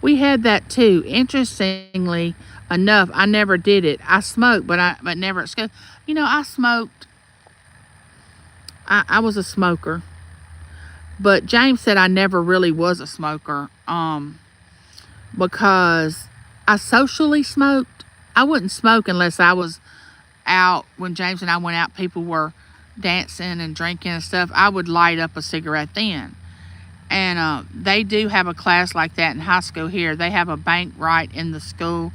We had that too. Interestingly enough, I never did it. I smoked, but never at school. You know, I smoked. I was a smoker. But James said I never really was a smoker because I socially smoked. I wouldn't smoke unless I was out. When James and I went out, people were dancing and drinking and stuff. I would light up a cigarette then. And they do have a class like that in high school here. They have a bank right in the school,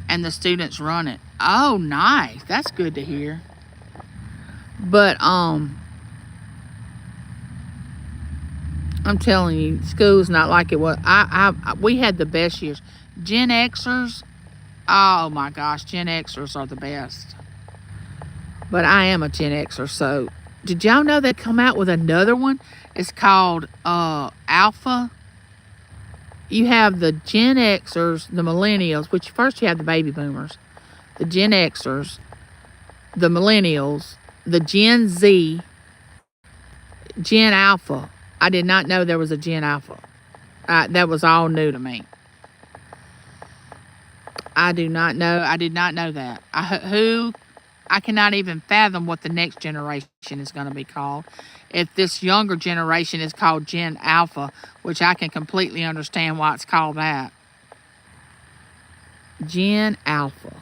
and the students run it. Oh, nice. That's good to hear. But I'm telling you, school's not like it was. We had the best years. Gen Xers, oh my gosh, Gen Xers are the best. But I am a Gen Xer, so Did y'all know they come out with another one? It's called Alpha. You have the Gen Xers, the millennials, which first you have the baby boomers, the Gen Xers, the millennials, the Gen Z, Gen Alpha. I did not know there was a Gen Alpha. That was all new to me. I do not know. I did not know that. I cannot even fathom what the next generation is going to be called. If this younger generation is called Gen Alpha, which I can completely understand why it's called that. Gen Alpha.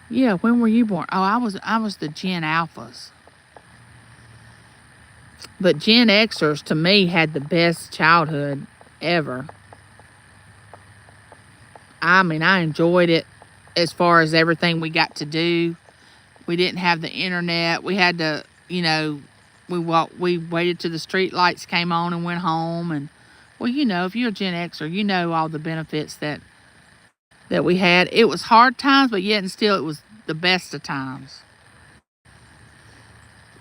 Yeah, when were you born? Oh, I was the Gen Alphas. But Gen Xers to me had the best childhood ever. I mean, I enjoyed it as far as everything we got to do. We didn't have the internet. We had to, we waited till the street lights came on and went home. And, well, if you're a Gen Xer, you know all the benefits that we had. It was hard times, but yet and still it was the best of times.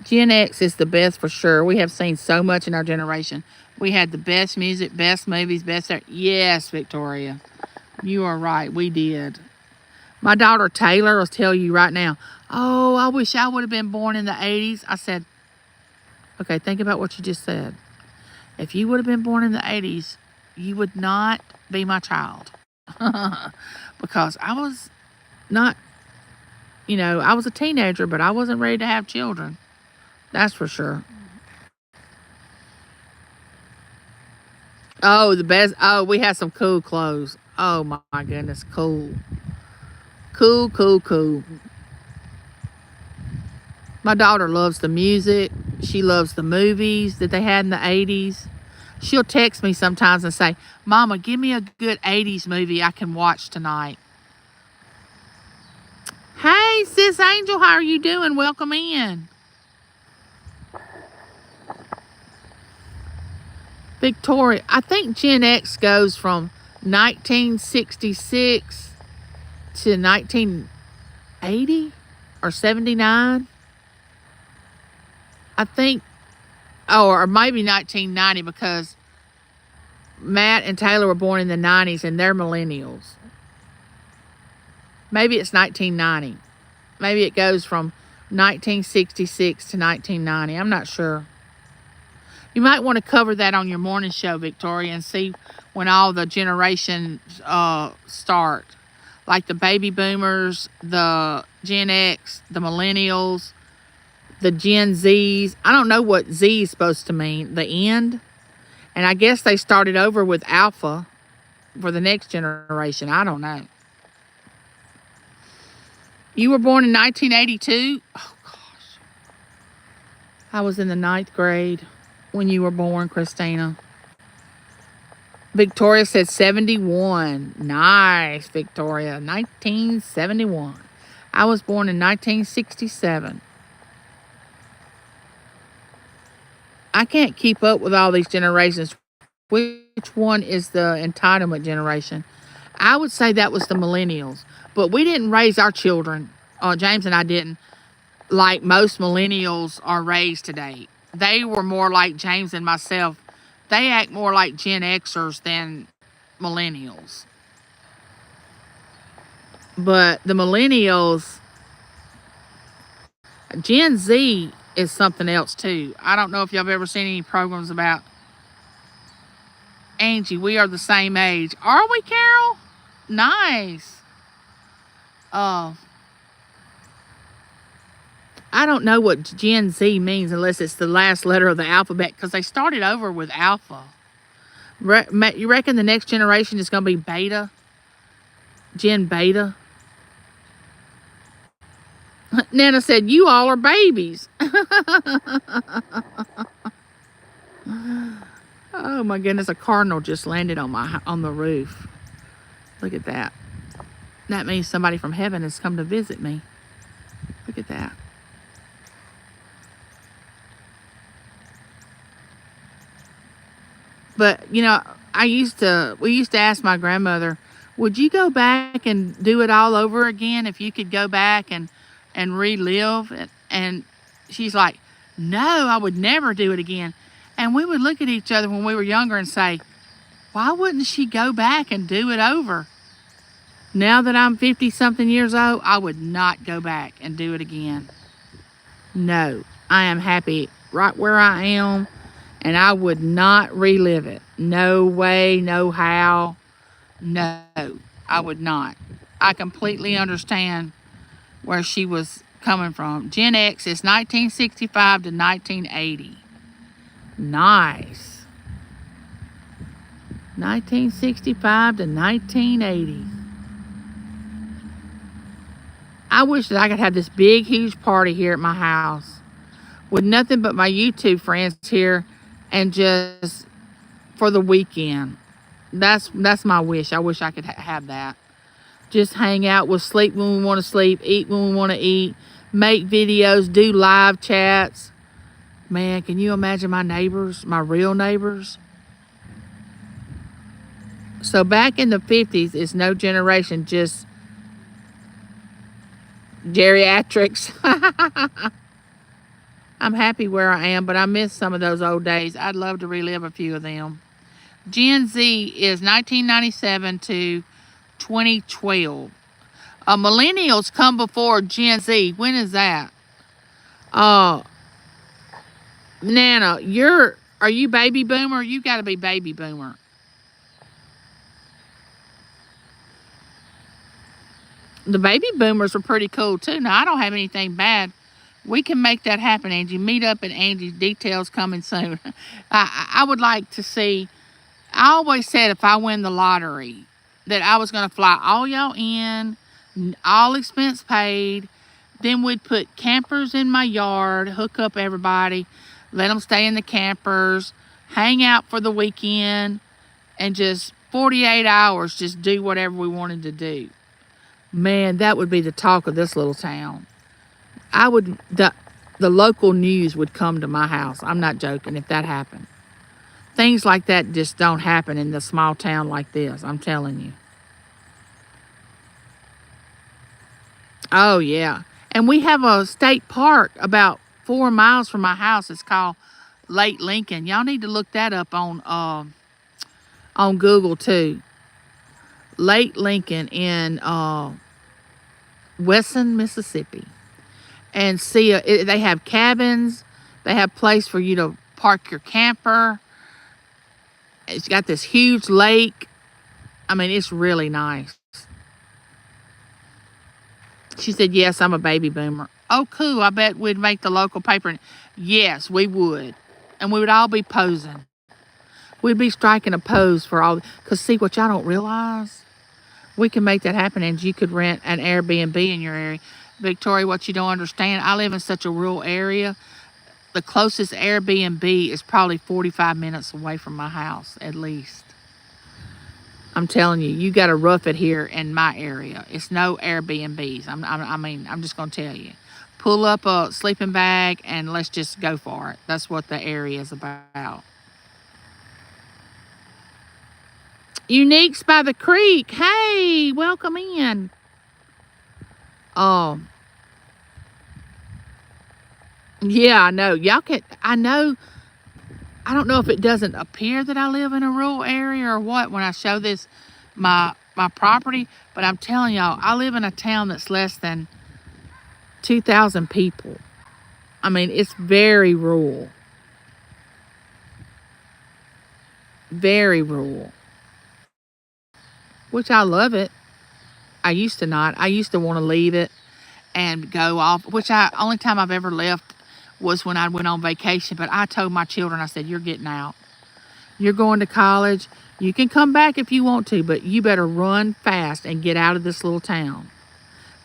Gen X is the best for sure. We have seen so much in our generation. We had the best music, best movies, best... Yes, Victoria. You are right. We did. My daughter Taylor will tell you right now, oh, I wish I would have been born in the 80s. I said, okay, think about what you just said. If you would have been born in the 80s, you would not be my child. Because I was not, I was a teenager, but I wasn't ready to have children. That's for sure. Oh, the best. Oh, we had some cool clothes. Oh, my goodness. Cool. Cool. My daughter loves the music. She loves the movies that they had in the 80s. She'll text me sometimes and say, Mama, give me a good 80s movie I can watch tonight. Hey, Sis Angel, how are you doing? Welcome in. Victoria, I think Gen X goes from 1966 to 1980 or 79. I think, or maybe 1990, because Matt and Taylor were born in the 90s and they're millennials. Maybe it's 1990. Maybe it goes from 1966 to 1990. I'm not sure. You might want to cover that on your morning show, Victoria, and see when all the generations start. Like the baby boomers, the Gen X, the millennials, the Gen Zs. I don't know what Z is supposed to mean. The end. And I guess they started over with Alpha for the next generation. I don't know. You were born in 1982? Oh, gosh. I was in the 9th grade when you were born, Christina. Victoria said 71. Nice, Victoria. 1971. I was born in 1967. I can't keep up with all these generations. Which one is the entitlement generation? I would say that was the millennials. But we didn't raise our children, James and I didn't, like most millennials are raised today. They were more like James and myself. They act more like Gen Xers than millennials. But the millennials, Gen Z is something else too. I don't know if y'all have ever seen any programs about Angie. We are the same age. Are we, Carol? Nice. I don't know what Gen Z means unless it's the last letter of the alphabet, because they started over with Alpha. You reckon the next generation is going to be Beta? Gen Beta? Nana said, you all are babies. Oh my goodness, a cardinal just landed on the roof. Look at that. That means somebody from heaven has come to visit me. Look at that. But, we used to ask my grandmother, would you go back and do it all over again if you could go back and relive it? And she's like, no, I would never do it again. And we would look at each other when we were younger and say, why wouldn't she go back and do it over? Now that I'm 50 something years old, I would not go back and do it again. No, I am happy right where I am, and I would not relive it. No way, no how. No, I would not. I completely understand where she was coming from. Gen X is 1965 to 1980. Nice. 1965 to 1980. I wish that I could have this big, huge party here at my house with nothing but my YouTube friends here and just for the weekend. That's my wish. I wish I could have that. Just hang out. We'll sleep when we want to sleep, eat when we want to eat, make videos, do live chats. Man, can you imagine my neighbors, my real neighbors? So back in the 50s, it's no generation, just geriatrics. I'm happy where I am, but I miss some of those old days. I'd love to relive a few of them. Gen Z is 1997 to 2012. Millennials come before Gen Z. When is that? Nana, are you baby boomer? You got to be baby boomer. The baby boomers were pretty cool too. Now, I don't have anything bad. We can make that happen, Angie. Meet up at Angie's. Details coming soon. I would like to see. I always said if I win the lottery that I was going to fly all y'all in, all expense paid. Then we'd put campers in my yard, hook up everybody, let them stay in the campers, hang out for the weekend, and just 48 hours just do whatever we wanted to do. Man, that would be the talk of this little town. The local news would come to my house. I'm not joking if that happened. Things like that just don't happen in a small town like this, I'm telling you. Oh, yeah. And we have a state park about 4 miles from my house. It's called Lake Lincoln. Y'all need to look that up on Google, too. Lake Lincoln in Wesson, Mississippi. And see, they have cabins. They have place for you to park your camper. It's got this huge lake. I mean, it's really nice. She said, yes, I'm a baby boomer. Oh, cool. I bet we'd make the local paper. Yes, we would. And we would all be posing. We'd be striking a pose for all. Because see, what y'all don't realize, we can make that happen, and you could rent an Airbnb in your area. Victoria, what you don't understand, I live in such a rural area. The closest Airbnb is probably 45 minutes away from my house, at least. I'm telling you, you got to rough it here in my area. It's no Airbnbs. I'm just going to tell you. Pull up a sleeping bag and let's just go for it. That's what the area is about. Uniques by the Creek. Hey, welcome in. Yeah, I know. I don't know if it doesn't appear that I live in a rural area or what when I show this, my property, but I'm telling y'all, I live in a town that's less than 2,000 people. I mean, it's very rural. Very rural. Which I love it. I used to not. I used to want to leave it and go off, only time I've ever left was when I went on vacation. But I told my children, I said, you're getting out. You're going to college. You can come back if you want to, but you better run fast and get out of this little town.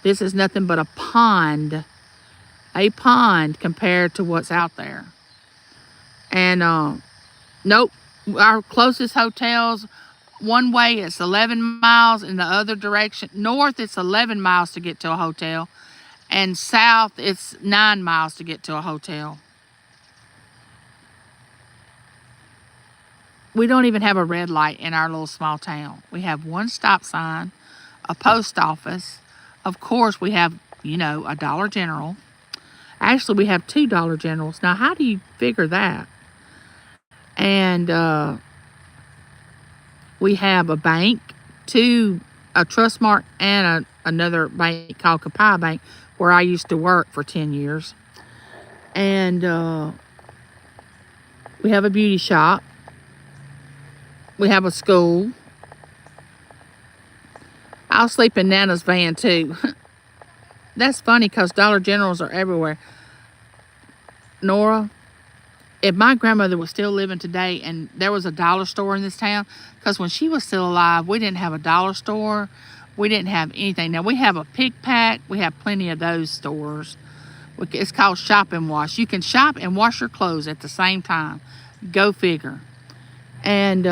This is nothing but a pond compared to what's out there. And nope, our closest hotels, one way it's 11 miles, in the other direction, north it's 11 miles to get to a hotel, and south it's 9 miles to get to a hotel. We don't even have a red light in our little small town. We have one stop sign, a post office. Of course, we have, a Dollar General. Actually, we have 2 Dollar Generals. Now, how do you figure that? And we have a bank, a Trustmark, and another bank called Kapai Bank, where I used to work for 10 years. And we have a beauty shop. We have a school. I'll sleep in Nana's van too. That's funny because Dollar Generals are everywhere. Nora, if my grandmother was still living today and there was a dollar store in this town, because when she was still alive, we didn't have a dollar store. We didn't have anything. Now, we have a pick pack. We have plenty of those stores. It's called Shop and Wash. You can shop and wash your clothes at the same time. Go figure. And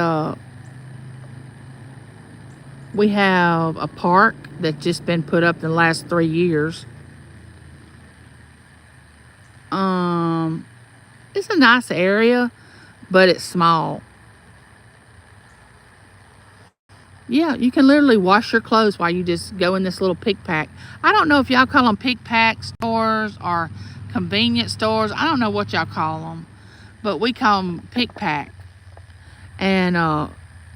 we have a park that's just been put up in the last 3 years. It's a nice area, but it's small. Yeah, you can literally wash your clothes while you just go in this little pick pack. I don't know if y'all call them pick pack stores or convenience stores. I don't know what y'all call them, but we call them pick pack. And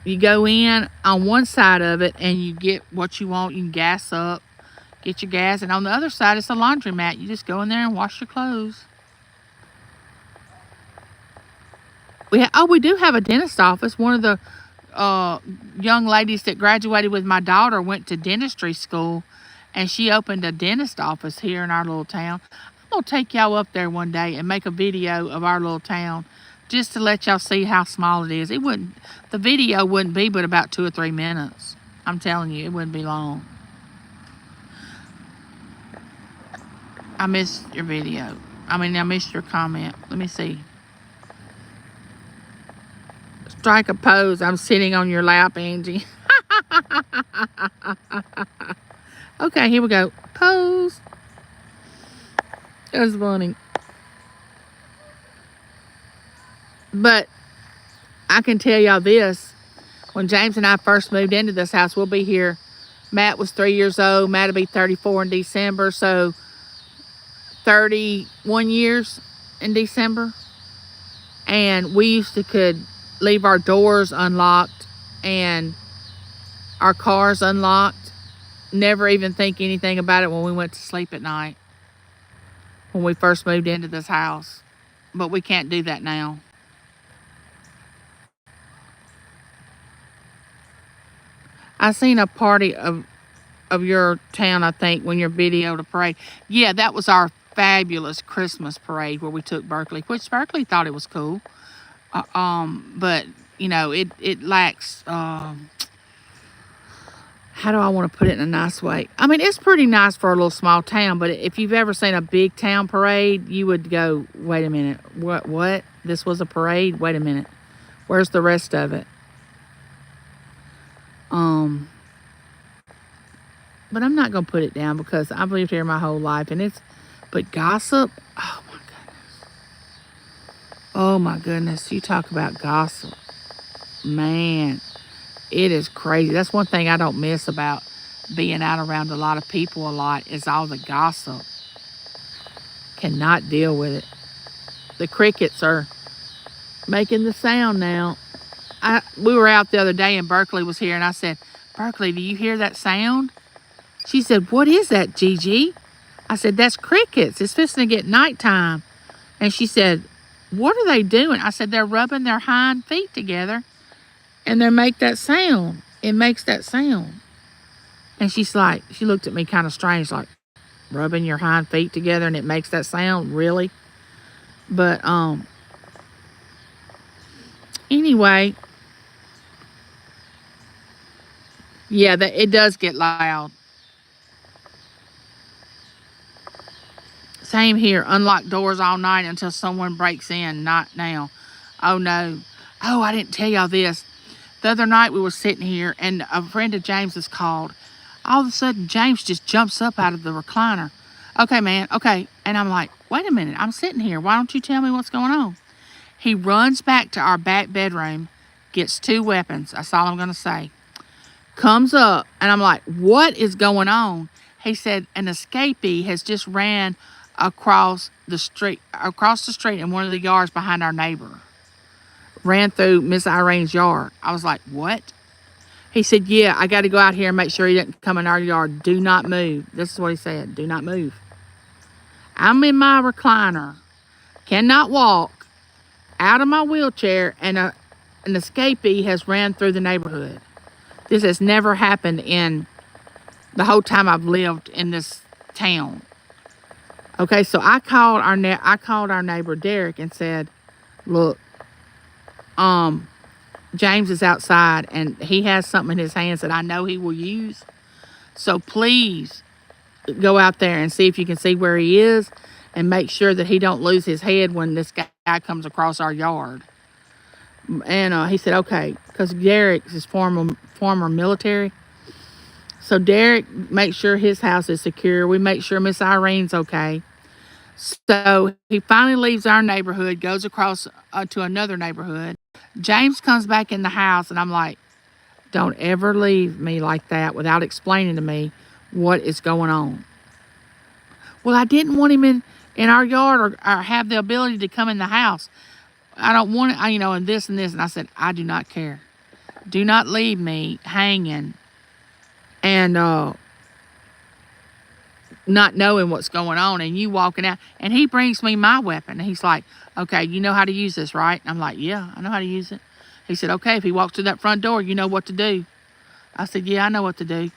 you go in on one side of it and you get what you want. You can gas up, get your gas. And on the other side, it's a laundromat. You just go in there and wash your clothes. We do have a dentist office. One of the young ladies that graduated with my daughter went to dentistry school, and she opened a dentist office here in our little town. I'm going to take y'all up there one day and make a video of our little town just to let y'all see how small it is. The video wouldn't be but about 2 or 3 minutes. I'm telling you, it wouldn't be long. I missed your video. I missed your comment. Let me see. Strike a pose. I'm sitting on your lap, Angie. Okay, here we go. Pose. That was funny. But I can tell y'all this. When James and I first moved into this house, we'll be here. Matt was 3 years old. Matt will be 34 in December. So 31 years in December. And we could leave our doors unlocked and our cars unlocked. Never even think anything about it when we went to sleep at night. When we first moved into this house. But we can't do that now. I seen a party of your town, I think, when your video to parade. Yeah, that was our fabulous Christmas parade where we took Berkeley, which Berkeley thought it was cool. But you know, it lacks, how do I want to put it in a nice way? I mean, it's pretty nice for a little small town, but if you've ever seen a big town parade, you would go, wait a minute, what? This was a parade? Wait a minute. Where's the rest of it? But I'm not going to put it down because I've lived here my whole life, but gossip, oh my goodness. Oh my goodness, you talk about gossip. Man, it is crazy. That's one thing I don't miss about being out around a lot of people a lot is all the gossip. Cannot deal with it. The crickets are making the sound now. We were out the other day and Berkeley was here and I said, Berkeley, do you hear that sound? She said, what is that, Gigi? I said, that's crickets. It's fixing to get nighttime. And she said, what are they doing? I said, they're rubbing their hind feet together and they make that sound. It makes that sound. And she looked at me kind of strange, like, rubbing your hind feet together and it makes that sound? Really? But, anyway, yeah, it does get loud. Same here. Unlock doors all night until someone breaks in. Not now. Oh, no. Oh, I didn't tell y'all this. The other night we were sitting here and a friend of James's called. All of a sudden, James just jumps up out of the recliner. Okay, man. Okay. And I'm like, wait a minute. I'm sitting here. Why don't you tell me what's going on? He runs back to our back bedroom, gets 2 weapons. That's all I'm going to say. Comes up, and I'm like, what is going on? He said, an escapee has just ran across across the street in one of the yards behind our neighbor. Ran through Miss Irene's yard. I was like, what? He said, yeah, I got to go out here and make sure he doesn't come in our yard. Do not move. This is what he said. Do not move. I'm in my recliner. Cannot walk. Out of my wheelchair. And an escapee has ran through the neighborhood. This has never happened in the whole time I've lived in this town. Okay, so I called our neighbor Derek and said, look, James is outside and he has something in his hands that I know he will use. So please go out there and see if you can see where he is and make sure that he don't lose his head when this guy comes across our yard. And he said, okay, because Derek is former military. So Derek makes sure his house is secure. We make sure Miss Irene's okay. So he finally leaves our neighborhood, goes across to another neighborhood. James comes back in the house, and I'm like, don't ever leave me like that without explaining to me what is going on. Well, I didn't want him in our yard or have the ability to come in the house. I don't want it, and this and this. And I said, I do not care. Do not leave me hanging and not knowing what's going on and you walking out. And he brings me my weapon. And he's like, okay, you know how to use this, right? And I'm like, yeah, I know how to use it. He said, okay, if he walks to that front door, you know what to do. I said, yeah, I know what to do.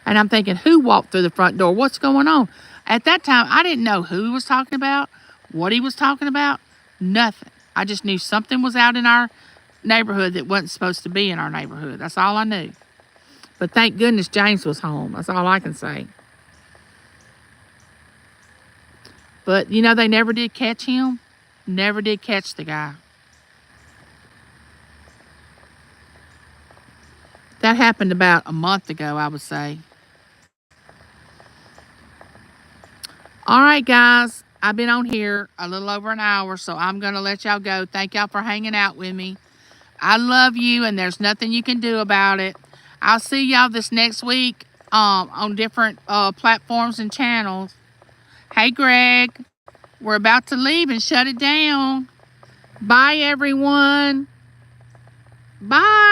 And I'm thinking, who walked through the front door? What's going on? At that time, I didn't know who he was talking about, what he was talking about, nothing. I just knew something was out in our neighborhood that wasn't supposed to be in our neighborhood. That's all I knew. But thank goodness James was home. That's all I can say. But, they never did catch him. Never did catch the guy. That happened about a month ago, I would say. All right, guys. I've been on here a little over an hour, so I'm going to let y'all go. Thank y'all for hanging out with me. I love you, and there's nothing you can do about it. I'll see y'all this next week on different platforms and channels. Hey, Greg. We're about to leave and shut it down. Bye, everyone. Bye.